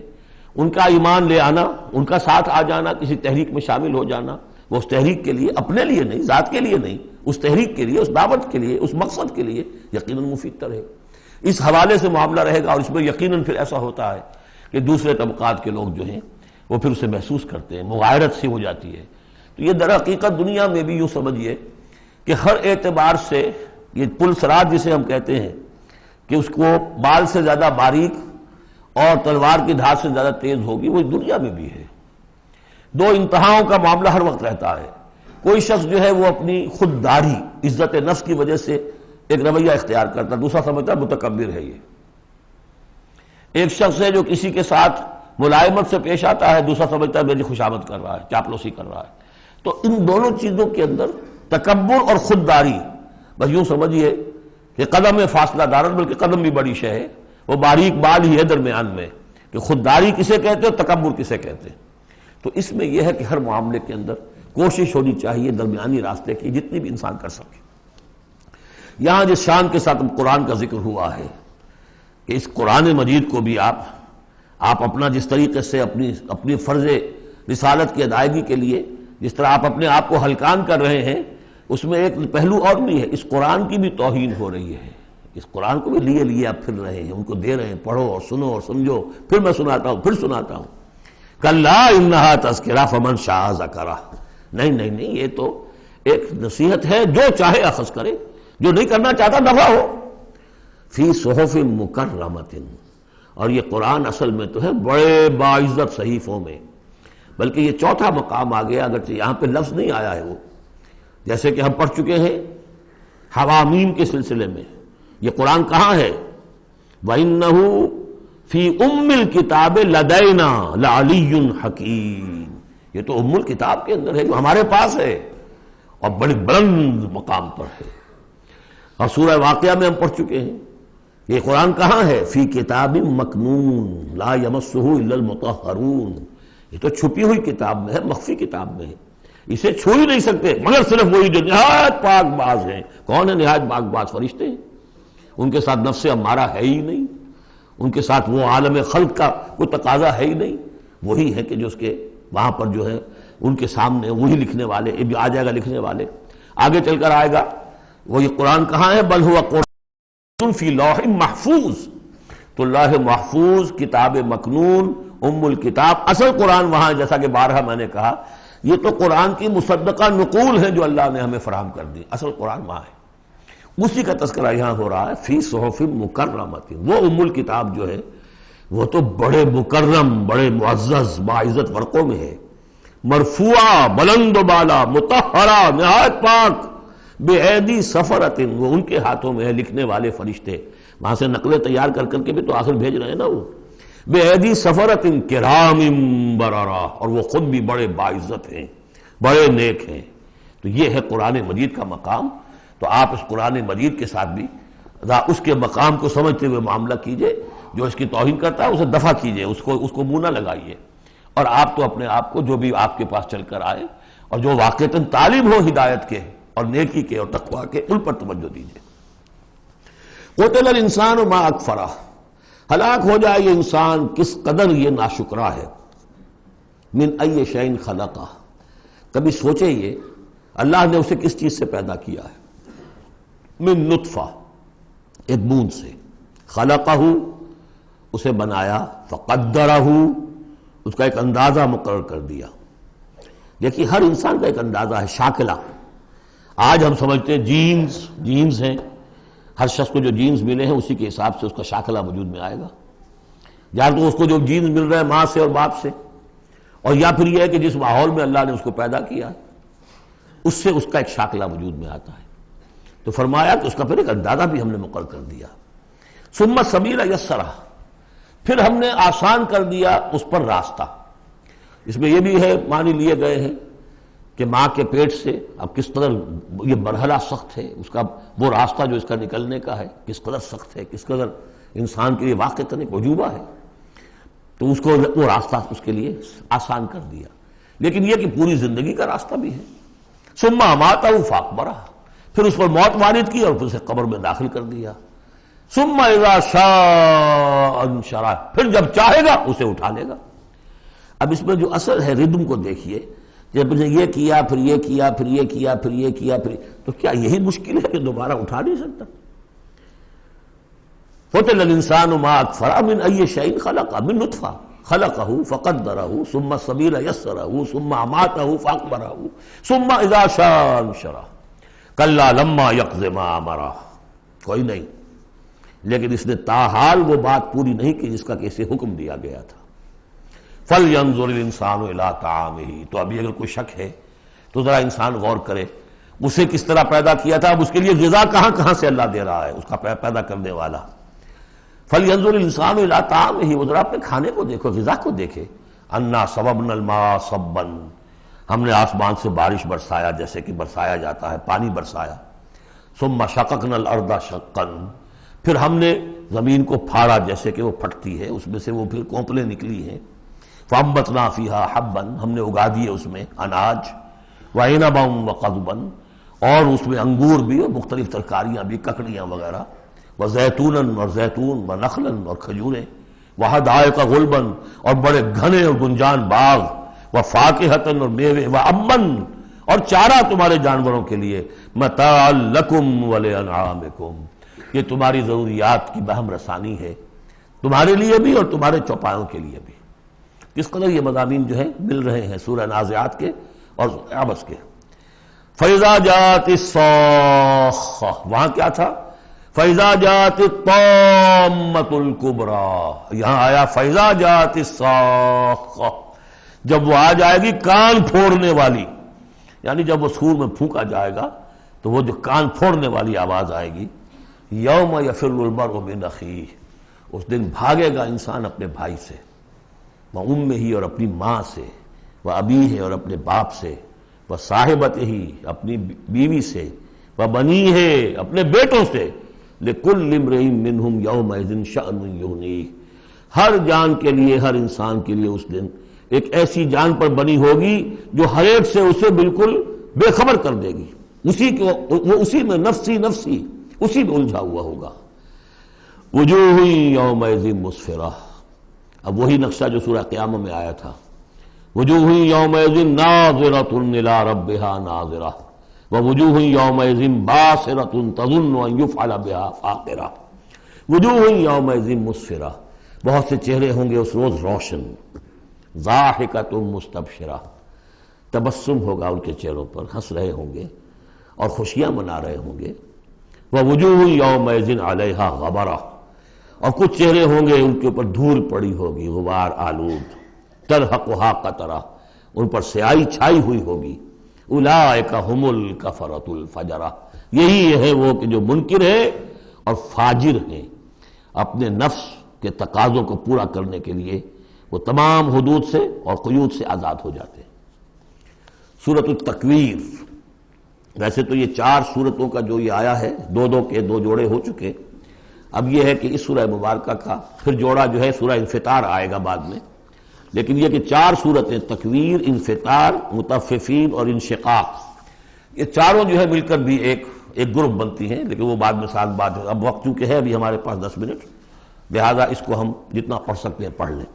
ان کا ایمان لے آنا، ان کا ساتھ آ جانا، کسی تحریک میں شامل ہو جانا، وہ اس تحریک کے لیے، اپنے لیے نہیں، ذات کے لیے نہیں، اس تحریک کے لیے، اس دعوت کے لیے، اس مقصد کے لیے یقیناً مفید تر ہے۔ اس حوالے سے معاملہ رہے گا، اور اس میں یقیناً پھر ایسا ہوتا ہے کہ دوسرے طبقات کے لوگ جو ہیں وہ پھر اسے محسوس کرتے ہیں، مغایرت سی ہو جاتی ہے۔ تو یہ در حقیقت دنیا میں بھی یوں سمجھیے کہ ہر اعتبار سے یہ پل سرات جسے ہم کہتے ہیں کہ اس کو بال سے زیادہ باریک اور تلوار کی دھار سے زیادہ تیز ہوگی، وہ دنیا میں بھی ہے۔ دو انتہاؤں کا معاملہ ہر وقت رہتا ہے۔ کوئی شخص جو ہے وہ اپنی خودداری، عزت نفس کی وجہ سے ایک رویہ اختیار کرتا، دوسرا سمجھتا ہے متکبر ہے یہ۔ ایک شخص ہے جو کسی کے ساتھ ملائمت سے پیش آتا ہے، دوسرا سمجھتا ہے میری خوشامد کر رہا ہے، چاپلوسی کر رہا ہے۔ تو ان دونوں چیزوں کے اندر تکبر اور خودداری، بس یوں سمجھیے کہ قدم میں فاصلہ دارن، بلکہ قدم بھی بڑی شے ہے، وہ باریک بال ہی ہے درمیان میں کہ خودداری کسے کہتے ہیں، تکبر کسے کہتے ہیں۔ تو اس میں یہ ہے کہ ہر معاملے کے اندر کوشش ہونی چاہیے درمیانی راستے کی، جتنی بھی انسان کر سکے۔ یہاں جس شان کے ساتھ قرآن کا ذکر ہوا ہے کہ اس قرآن مجید کو بھی آپ اپنا جس طریقے سے اپنی فرض رسالت کی ادائیگی کے لیے جس طرح آپ اپنے آپ کو ہلکان کر رہے ہیں، اس میں ایک پہلو اور بھی ہے، اس قرآن کی بھی توہین ہو رہی ہے۔ اس قرآن کو بھی لیے آپ پھر رہے ہیں، ان کو دے رہے ہیں، پڑھو اور سنو اور سمجھو، پھر میں سناتا ہوں، پھر سناتا ہوں۔ کلا انہا تذکرہ فمن شاء ذکرہ، نہیں، یہ تو ایک نصیحت ہے، جو چاہے اخذ کرے، جو نہیں کرنا چاہتا دفع ہو۔ فی صحف مکرمۃ، اور یہ قرآن اصل میں تو ہے بڑے باعزت صحیفوں میں، بلکہ یہ چوتھا مقام آ گیا، اگرچہ یہاں پہ لفظ نہیں آیا ہے وہ، جیسے کہ ہم پڑھ چکے ہیں حوامیم کے سلسلے میں، یہ قرآن کہاں ہے؟ وَإِنَّهُ فِي أُمِّ الْكِتَابِ لَدَيْنَا لَعَلِيٌّ حَكِيمٌ، یہ تو ام الکتاب کے اندر ہے جو ہمارے پاس ہے اور بڑی بلند مقام پر ہے۔ اور سورہ واقعہ میں ہم پڑھ چکے ہیں، یہ قرآن کہاں ہے؟ فی کتاب مکنون لا یمسہ الا المطہرون، یہ تو چھپی ہوئی کتاب میں ہے، مخفی کتاب میں ہے، اسے چھو ہی نہیں سکتے مگر صرف وہی جو نہایت پاک باز ہیں۔ کون ہے نہایت پاک باز؟ فرشتے ہیں، ان کے ساتھ نفس امارہ ہے ہی نہیں، ان کے ساتھ وہ عالم خلق کا کوئی تقاضا ہے ہی نہیں، وہی ہے کہ جو اس کے وہاں پر جو ہے ان کے سامنے وہی لکھنے والے، یہ آ جائے گا لکھنے والے، آگے چل کر آئے گا۔ وہ یہ قرآن کہاں ہے؟ بل ہوا قرآن فی لوح محفوظ، تو لوح محفوظ، کتاب مکنون، ام الکتاب، اصل قرآن وہاں ہے، جیسا کہ بارہا میں نے کہا یہ تو قرآن کی مصدقہ نقول ہے جو اللہ نے ہمیں فراہم کر دی، اصل قرآن وہاں ہے، اسی کا تذکرہ یہاں ہو رہا ہے فی صحف مکرمۃ۔ وہ ام الکتاب جو ہے وہ تو بڑے مکرم، بڑے معزز باعزت ورقوں میں ہے، مرفوعہ، بلند و بالا، مطہرہ، نہایت پاک، بے ایدی سفرۃ، وہ ان کے ہاتھوں میں ہے، لکھنے والے فرشتے، وہاں سے نقلیں تیار کر کر کے بھی تو آخر بھیج رہے ہیں نا وہ، بے ایدی سفرۃ کرام بررہ، اور وہ خود بھی بڑے باعزت ہیں، بڑے نیک ہیں۔ تو یہ ہے قرآن مجید کا مقام۔ تو آپ اس قرآن مجید کے ساتھ بھی اس کے مقام کو سمجھتے ہوئے معاملہ کیجئے، جو اس کی توہین کرتا ہے اسے دفع کیجئے، اس کو منہ نہ لگائیے، اور آپ تو اپنے آپ کو جو بھی آپ کے پاس چل کر آئے اور جو واقعتاً طالب ہو ہدایت کے اور نیکی کے اور تقویٰ کے، ان پر توجہ دیجئے۔ قتل الانسان ما اکفرہ، ہلاک ہو جائے یہ انسان کس قدر یہ ناشکرا ہے۔ من ای شیء خلقہ، کبھی سوچے یہ اللہ نے اسے کس چیز سے پیدا کیا ہے؟ من نطفہ، ایک بوند سے، خلقہ، اسے بنایا، فقدرہ، اس کا ایک اندازہ مقرر کر دیا۔ دیکھیے ہر انسان کا ایک اندازہ ہے، شاکلہ۔ آج ہم سمجھتے ہیں جینز ہیں، ہر شخص کو جو جینز ملے ہیں اسی کے حساب سے اس کا شاکلہ وجود میں آئے گا، یا تو اس کو جو جینز مل رہا ہے ماں سے اور باپ سے، اور یا پھر یہ ہے کہ جس ماحول میں اللہ نے اس کو پیدا کیا اس سے اس کا ایک شاکلہ وجود میں آتا ہے۔ تو فرمایا کہ اس کا پھر ایک اندازہ بھی ہم نے مقرر کر دیا۔ ثم السبیل یسرہ، پھر ہم نے آسان کر دیا اس پر راستہ۔ اس میں یہ بھی ہے، معنی لیے گئے ہیں کہ ماں کے پیٹ سے اب کس قدر یہ مرحلہ سخت ہے، اس کا وہ راستہ جو اس کا نکلنے کا ہے کس قدر سخت ہے، کس قدر انسان کے لیے واقعتاً ایک عجوبہ ہے، تو اس کو وہ راستہ اس کے لیے آسان کر دیا۔ لیکن یہ کہ پوری زندگی کا راستہ بھی ہے۔ ثم اماتہ فاقبرہ، پھر اس پر موت وارد کی اور پھر اسے قبر میں داخل کر دیا۔ ثم اذا شاء انشرہ، پھر جب چاہے گا اسے اٹھا لے گا۔ اب اس میں جو اثر ہے ردم کو دیکھیے، جب یہ کیا پھر یہ کیا پھر یہ کیا پھر یہ کیا پھر، تو کیا یہی مشکل ہے کہ دوبارہ اٹھا نہیں سکتا؟ قتل الانسان ما اکفرہ من ای شیء خلقہ، من نطفہ خلقہ فقدرہ ثم السبیل یسرہ ثم اماتہ فاقبرہ ثم اذا شاء انشرہ کلا لما یقض ما امرہ۔ کوئی نہیں، لیکن اس نے تاحال وہ بات پوری نہیں کی جس کا کہ اسے حکم دیا گیا تھا۔ فَلْيَنظُرِ الْإِنسَانُ إِلَىٰ طَعَامِهِ، تو ابھی اگر کوئی شک ہے تو ذرا انسان غور کرے اسے کس طرح پیدا کیا تھا، اب اس کے لیے غذا کہاں سے اللہ دے رہا ہے، اس کا پیدا کرنے والا۔ فَلْيَنظُرِ الْإِنسَانُ إِلَىٰ طَعَامِهِ، وہ ذرا اپنے کھانے کو دیکھو، غذا کو دیکھے۔ أَنَّا صَبَبْنَا الْمَاءَ صَبًّا، ہم نے آسمان سے بارش برسایا جیسے کہ برسایا جاتا ہے، پانی برسایا۔ ثُمَّ شَقَقْنَا الْأَرْضَ شَقًّا، پھر ہم نے زمین کو پھاڑا جیسے کہ وہ پھٹتی ہے، اس میں سے وہ پھر کونپلیں نکلی ہیں۔ فَأَنبَتْنَا فِيهَا حَبًّا، ہم نے اگا دیے اس میں اناج، وَعِنَبًا وَقَضْبًا، اور اس میں انگور بھی اور مختلف ترکاریاں بھی، ککڑیاں وغیرہ، وَزَيْتُونًا، اور زیتون، وَنَخْلًا، اور کھجوریں، وَحَدَائِقَ غُلْبًا، اور بڑے گھنے اور گنجان باغ، وَفَاكِهَةً، اور میوے، وَأَبًّا، اور چارہ تمہارے جانوروں کے لیے، مَتَاعًا لَكُمْ وَلِأَنْعَامِكُمْ، یہ تمہاری ضروریات کی بہم رسانی ہے، تمہارے لیے بھی اور تمہارے چوپایوں کے لیے بھی۔ کس قدر یہ مضامین جو ہیں مل رہے ہیں سورہ نازعات کے اور عبس کے۔ فَإِذَا جَاءَتِ الصَّاخَّةُ، وہاں کیا تھا؟ فَإِذَا جَاءَتِ الطَّامَّةُ الْكُبْرَىٰ، یہاں آیا فَإِذَا جَاءَتِ الصَّاخَّةُ، جب وہ آ جائے گی کان پھوڑنے والی، یعنی جب وہ سور میں پھونکا جائے گا تو وہ جو کان پھوڑنے والی آواز آئے گی، یوم یفر المرء من اخیہ، اس دن بھاگے گا انسان اپنے بھائی سے، وامہ اور اپنی ماں سے، وابیہ اور اپنے باپ سے، وصاحبتہ اپنی بیوی سے، وبنیہ اپنے بیٹوں سے، لکل امرئ منہم یومئذ شأن یغنیہ، ہر جان کے لیے، ہر انسان کے لیے اس دن ایک ایسی جان پر بنی ہوگی جو ہر ایک سے اسے بالکل بے خبر کر دے گی، وہ اسی میں نفسی نفسی اسی میں الجھا ہوا ہوگا۔ وجوہ یومئذ مسفرہ، اب وہی نقشہ جو سورہ قیامہ میں آیا تھا، وجوہ یومئذ ناظرۃ الی ربہا ناظرہ ووجوہ یومئذ باسرۃ تظن ان یفعل بہا فاقرہ۔ وجوہ یومئذ مسفرہ، بہت سے چہرے ہوں گے اس روز روشن، ضاحکۃ مستبشرہ، تبسم ہوگا ان کے چہروں پر، ہنس رہے ہوں گے اور خوشیاں منا رہے ہوں گے۔ ووجوہ یومئذ علیہا غبرہ، اور کچھ چہرے ہوں گے ان کے اوپر دھول پڑی ہوگی، غبار آلود، ترہقھا قطرہ، ان پر سیاہی چھائی ہوئی ہوگی۔ اولئک ھم الکفرۃ الفجرہ، یہی ہے وہ کہ جو منکر ہے اور فاجر ہیں، اپنے نفس کے تقاضوں کو پورا کرنے کے لیے وہ تمام حدود سے اور قیود سے آزاد ہو جاتے ہیں۔ سورۃ التکویر، ویسے تو یہ 4 سورتوں کا جو یہ آیا ہے، دو کے 2 جوڑے ہو چکے، اب یہ ہے کہ اس سورہ مبارکہ کا پھر جوڑا جو ہے سورہ انفطار آئے گا بعد میں، لیکن یہ کہ 4 سورتیں تکویر، انفطار، مطففین اور انشقاق، یہ چاروں جو ہے مل کر بھی ایک گروپ بنتی ہیں، لیکن وہ بعد میں ساتھ بات ہے۔ اب وقت چونکہ ہے ابھی ہمارے پاس 10 منٹ، لہذا اس کو ہم جتنا پڑھ سکتے ہیں پڑھ لیں۔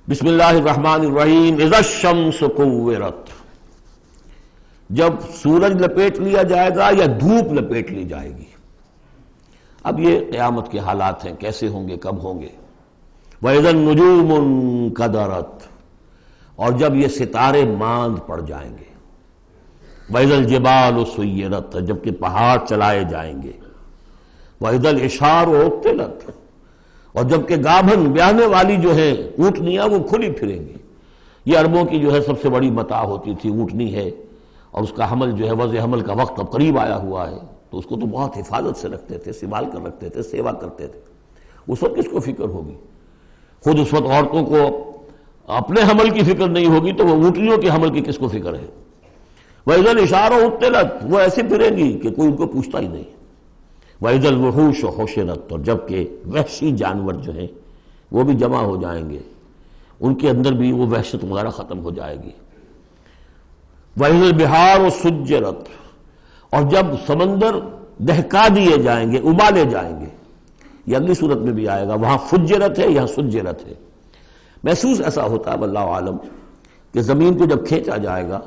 بسم اللہ الرحمن الرحیم۔ اذا الشمس کورت، جب سورج لپیٹ لیا جائے گا یا دھوپ لپیٹ لی جائے گی۔ اب یہ قیامت کے حالات ہیں، کیسے ہوں گے، کب ہوں گے۔ وَإِذَا النُّجُومُ انْكَدَرَتْ، اور جب یہ ستارے ماند پڑ جائیں گے۔ وَإِذَا الْجِبَالُ سُيِّرَتْ، جبکہ پہاڑ چلائے جائیں گے۔ وَإِذَا الْعِشَارُ عُطِّلَتْ، اور جبکہ گابھن بیاہنے والی جو ہے اونٹنیاں وہ کھلی پھریں گی۔ یہ عربوں کی جو ہے سب سے بڑی متاع ہوتی تھی، اونٹنی ہے، اور اس کا حمل جو ہے وضع حمل کا وقت اب قریب آیا ہوا ہے، تو اس کو تو بہت حفاظت سے رکھتے تھے، سنبھال کر رکھتے تھے، سیوا کرتے تھے۔ اس وقت کس کو فکر ہوگی؟ خود اس وقت عورتوں کو اپنے حمل کی فکر نہیں ہوگی تو وہ اونٹنیوں کے حمل کی کس کو فکر ہے؟ وَإِذَا الْعِشَارُ عُطِّلَتْ، وہ ایسے پھریں گی کہ کوئی ان کو پوچھتا ہی نہیں۔ وَإِذَا الْوُحُوشُ حُشِرَتْ، اور جبکہ وحشی جانور جو ہیں وہ بھی جمع ہو جائیں گے، ان کے اندر بھی وہ وحشت وغیرہ ختم ہو جائے گی۔ وَإِذَا الْبِحَارُ سُجِّرَتْ، اور جب سمندر دہکا دیے جائیں گے، ابالے جائیں گے۔ یہ اگلی صورت میں بھی آئے گا، وہاں فجرت ہے، یہاں سجرت ہے۔ محسوس ایسا ہوتا ہے واللہ عالم کہ زمین کو جب کھینچا جائے گا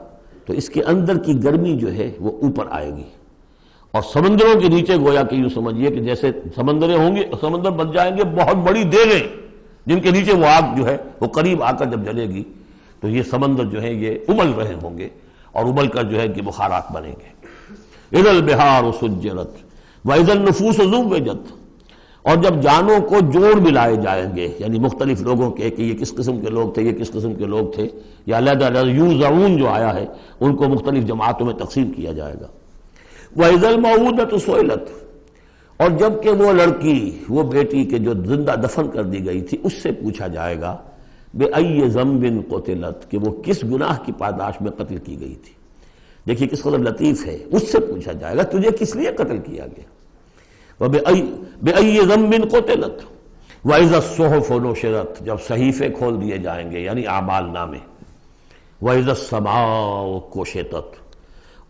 تو اس کے اندر کی گرمی جو ہے وہ اوپر آئے گی، اور سمندروں کے نیچے گویا کہ یوں سمجھیے کہ جیسے سمندریں ہوں گے، سمندر بن جائیں گے بہت بڑی دیگیں، جن کے نیچے وہ آگ جو ہے وہ قریب آ کر جب جلے گی تو یہ سمندر جو ہے یہ ابل رہے ہوں گے، اور ابل کر جو ہے کہ بخارات بنیں گے۔ اذا البحار سجرت واذا النفوس زوجت، اور جب جانوں کو جوڑ ملائے جائیں گے، یعنی مختلف لوگوں کے کہ یہ کس قسم کے لوگ تھے، یہ کس قسم کے لوگ تھے، یا علیحدہ علیحدہ یوزعون جو آیا ہے ان کو مختلف جماعتوں میں تقسیم کیا جائے گا۔ وَإِذَا الْمَوْءُودَةُ سُئِلَتْ، اور جب کہ وہ لڑکی، وہ بیٹی کہ جو زندہ دفن کر دی گئی تھی، اس سے پوچھا جائے گا بِأَيِّ ذَنبٍ قُتِلَتْ، کہ وہ کس گناہ کی پاداش میں قتل کی گئی تھی۔ دیکھیے کس قدر لطیف ہے، اس سے پوچھا جائے گا تجھے کس لیے قتل کیا گیا۔ بِأَيِّ ذَنبٍ قُتِلَتْ وَإِذَا الصُّحُفُ نُشِرَتْ، جب صحیفے کھول دیے جائیں گے یعنی اعمال نامے۔ وَإِذَا السَّمَاءُ كُشِطَتْ،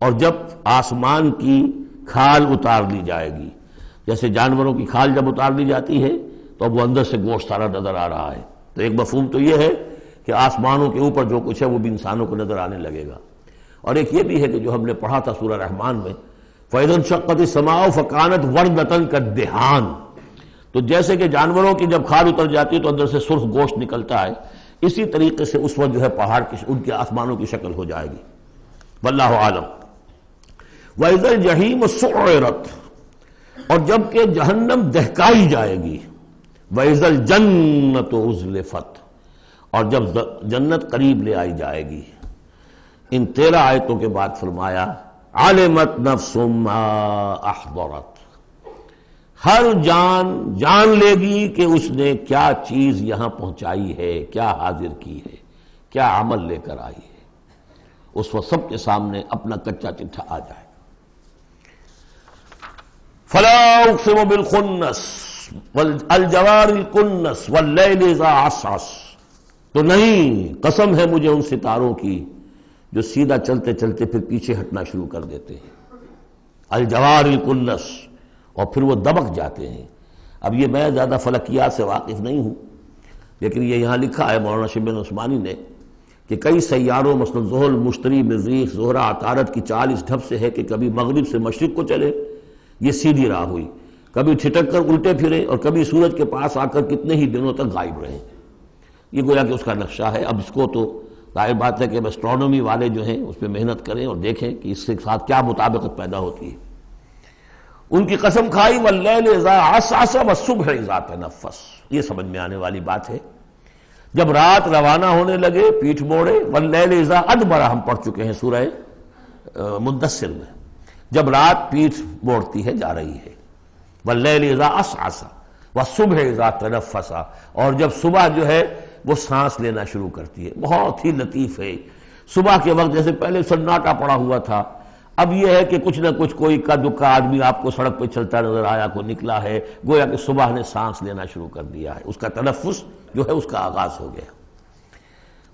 اور جب آسمان کی کھال اتار لی جائے گی، جیسے جانوروں کی کھال جب اتار لی جاتی ہے تو اب وہ اندر سے گوشت سارا نظر آ رہا ہے، تو ایک مفہوم تو یہ ہے کہ آسمانوں کے اوپر جو کچھ ہے وہ بھی انسانوں کو نظر آنے لگے گا، اور ایک یہ بھی ہے کہ جو ہم نے پڑھا تھا سورہ رحمان میں، فَإِذَا انشَقَّتِ السَّمَاءُ فَكَانَتْ وَرْدَةً كَالدِّهَانِ، تو جیسے کہ جانوروں کی جب کھال اتر جاتی ہے تو اندر سے سرخ گوشت نکلتا ہے، اسی طریقے سے اس وقت جو ہے پہاڑ کی ان کے آسمانوں کی شکل ہو جائے گی۔ واللہ عالم۔ وَإِذَا الْجَحِيمُ سُعِّرَتْ، اور جب کہ جہنم دہکائی جائے گی۔ وَإِذَا الْجَنَّةُ أُزْلِفَتْ، اور جب جنت قریب لے آئی جائے گی۔ ان 13 آیتوں کے بعد فرمایا عَلِمَتْ نَفْسٌ مَّا أَحْضَرَتْ، ہر جان جان لے گی کہ اس نے کیا چیز یہاں پہنچائی ہے، کیا حاضر کی ہے، کیا عمل لے کر آئی ہے۔ اس وقت سب کے سامنے اپنا کچا چٹھا آ جائے۔ فلا اقسم بالخنس والجوار الکنس واللیل اذا عسعس، تو نہیں، قسم ہے مجھے ان ستاروں کی جو سیدھا چلتے چلتے پھر پیچھے ہٹنا شروع کر دیتے ہیں، الجوار الکنس، اور پھر وہ دبک جاتے ہیں۔ اب یہ میں زیادہ فلکیات سے واقف نہیں ہوں، لیکن یہ یہاں لکھا ہے مولانا شبیر عثمانی نے کہ کئی سیاروں مثلا زحل، مشتری، مریخ، زہرہ، عطارد کی چال اس ڈھب سے ہے کہ کبھی مغرب سے مشرق کو چلے، یہ سیدھی راہ ہوئی، کبھی چھٹک کر الٹے پھرے، اور کبھی سورج کے پاس آ کر کتنے ہی دنوں تک غائب رہے۔ یہ گویا کہ اس کا نقشہ ہے۔ اب اس کو تو ظاہر بات ہے کہ ایسٹرونومی والے جو ہیں اس پہ محنت کریں اور دیکھیں کہ اس کے ساتھ کیا مطابقت پیدا ہوتی ہے۔ ان کی قسم کھائی واللیل اذا عسعس والصبح اذا تنفس، یہ سمجھ میں آنے والی بات ہے۔ جب رات روانہ ہونے لگے، پیٹھ موڑے، واللیل اذا ادبر ہم پڑھ چکے ہیں سورہ مدثر میں، جب رات پیٹھ موڑتی ہے جا رہی ہے، واللیل اذا عسعس والصبح اذا تنفس، اور جب صبح جو ہے وہ سانس لینا شروع کرتی ہے۔ بہت ہی لطیف ہے۔ صبح کے وقت جیسے پہلے سناٹا پڑا ہوا تھا، اب یہ ہے کہ کچھ نہ کچھ کوئی کا دکا آدمی آپ کو سڑک پہ چلتا نظر آیا، کوئی نکلا ہے، گویا کہ صبح نے سانس لینا شروع کر دیا ہے، اس کا تنفس جو ہے اس کا آغاز ہو گیا۔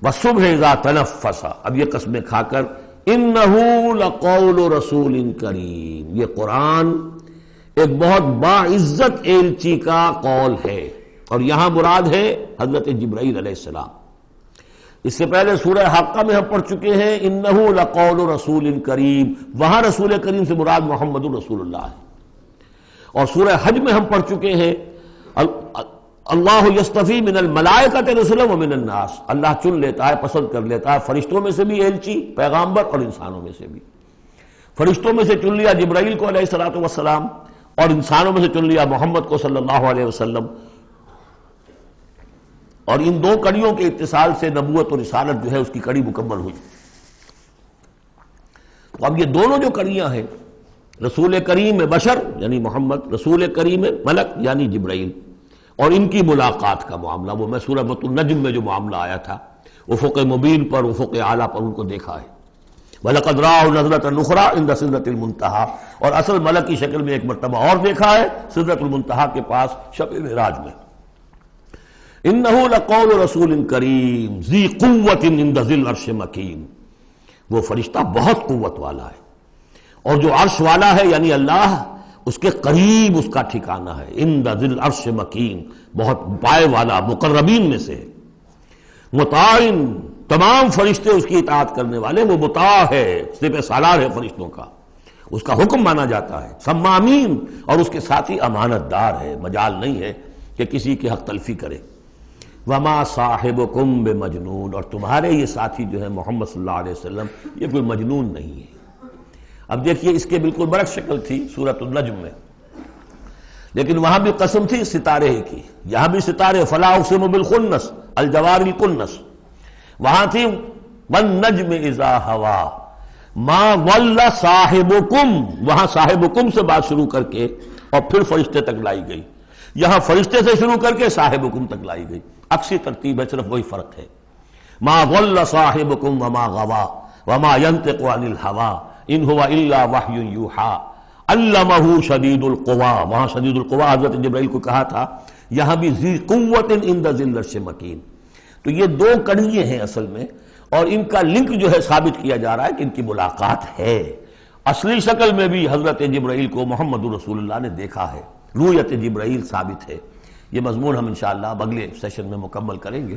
وَالصُّبْحِ إِذَا تَنَفَّسَ، اب یہ قسمیں کھا کر، إِنَّهُ لَقَوْلُ رَسُولٍ کریم، یہ قرآن ایک بہت باعزت ایلچی کا قول ہے، اور یہاں مراد ہے حضرت جبرائیل علیہ السلام۔ اس سے پہلے سورہ حاقہ میں ہم پڑھ چکے ہیں انہ لقول رسول کریم، وہاں رسول کریم سے مراد محمد رسول اللہ ہے۔ اور سورہ حج میں ہم پڑھ چکے ہیں اللہ یصطفی من الملائکۃ رسلا ومن الناس، اللہ چن لیتا ہے، پسند کر لیتا ہے فرشتوں میں سے بھی ایلچی، پیغامبر، اور انسانوں میں سے بھی۔ فرشتوں میں سے چن لیا جبرائیل کو علیہ الصلوۃ والسلام، اور انسانوں میں سے چن لیا محمد کو صلی اللہ علیہ وسلم، اور ان دو کڑیوں کے اتصال سے نبوت اور رسالت جو ہے اس کی کڑی مکمل ہوئی۔ تو اب یہ دونوں جو کڑیاں ہیں، رسول کریم بشر یعنی محمد، رسول کریم ملک یعنی جبرائیل، اور ان کی ملاقات کا معاملہ، وہ میں سورہ النجم میں جو معاملہ آیا تھا، افق مبین پر، افق اعلیٰ پر ان کو دیکھا ہے۔ وَلَقَدْ رَآهُ نَزْلَةً أُخْرَىٰ عِندَ سِدْرَةِ الْمُنتَهَىٰ، اور اصل ملک کی شکل میں ایک مرتبہ اور دیکھا ہے سدرۃ المنتہا کے پاس شب معراج میں۔ إِنَّهُ لَقَوْلُ رَسُولٍ كَرِيمٍ ذِي قُوَّةٍ عِندَ ذِي الْعَرْشِ مَكِينٍ، وہ فرشتہ بہت قوت والا ہے، اور جو عرش والا ہے یعنی اللہ، اس کے قریب اس کا ٹھکانہ ہے۔ عِندَ ذِي الْعَرْشِ مَكِينٍ، بہت پائے والا، مقربین میں سے۔ مطاع، تمام فرشتے اس کی اطاعت کرنے والے، وہ مطاع ہے، سپہ سالار ہے فرشتوں کا، اس کا حکم مانا جاتا ہے۔ سمامین، اور اس کے ساتھ ہی امانت دار ہے، مجال نہیں ہے کہ کسی کی حق تلفی کرے۔ وما صاحبکم بمجنون، اور تمہارے یہ ساتھی جو ہے محمد صلی اللہ علیہ وسلم، یہ کوئی مجنون نہیں ہے۔ اب دیکھیے اس کے بالکل برعکس شکل تھی سورۃ النجم میں، لیکن وہاں بھی قسم تھی ستارے ہی کی، یہاں بھی ستارے، فلا اقسم بالخنس الجوار الکنس، وہاں تھی والنجم اذا ہوا ما ضل صاحبکم، وہاں صاحبکم سے بات شروع کر کے اور پھر فرشتے تک لائی گئی، یہاں فرشتے سے شروع کر کے صاحبکم تک لائی گئی، عکسی ترتیب ہے، صرف وہی فرق ہے۔ ما ضل صاحبکم وما غوا وما ينطق عن الهوى ان هو الا وحی یوحی علمہ شدید القویٰ، وہاں شدید القویٰ حضرت جبرائیل کو کہا تھا، یہاں بھی ذی قوت عند ذی العرش مکین۔ تو یہ دو کڑیے ہیں اصل میں، اور ان کا لنک جو ہے ثابت کیا جا رہا ہے کہ ان کی ملاقات ہے۔ اصلی شکل میں بھی حضرت جبرائیل کو محمد رسول اللہ نے دیکھا ہے، رؤیت جبرائیل ثابت ہے۔ یہ مضمون ہم انشاءاللہ اگلے سیشن میں مکمل کریں گے۔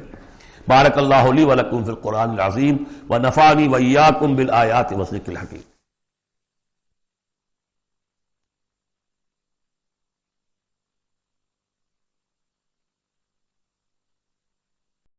بارک اللہ لی ولکم فی القرآن العظیم ونفعنی وإیاکم بالآیات والذکر الحکیم۔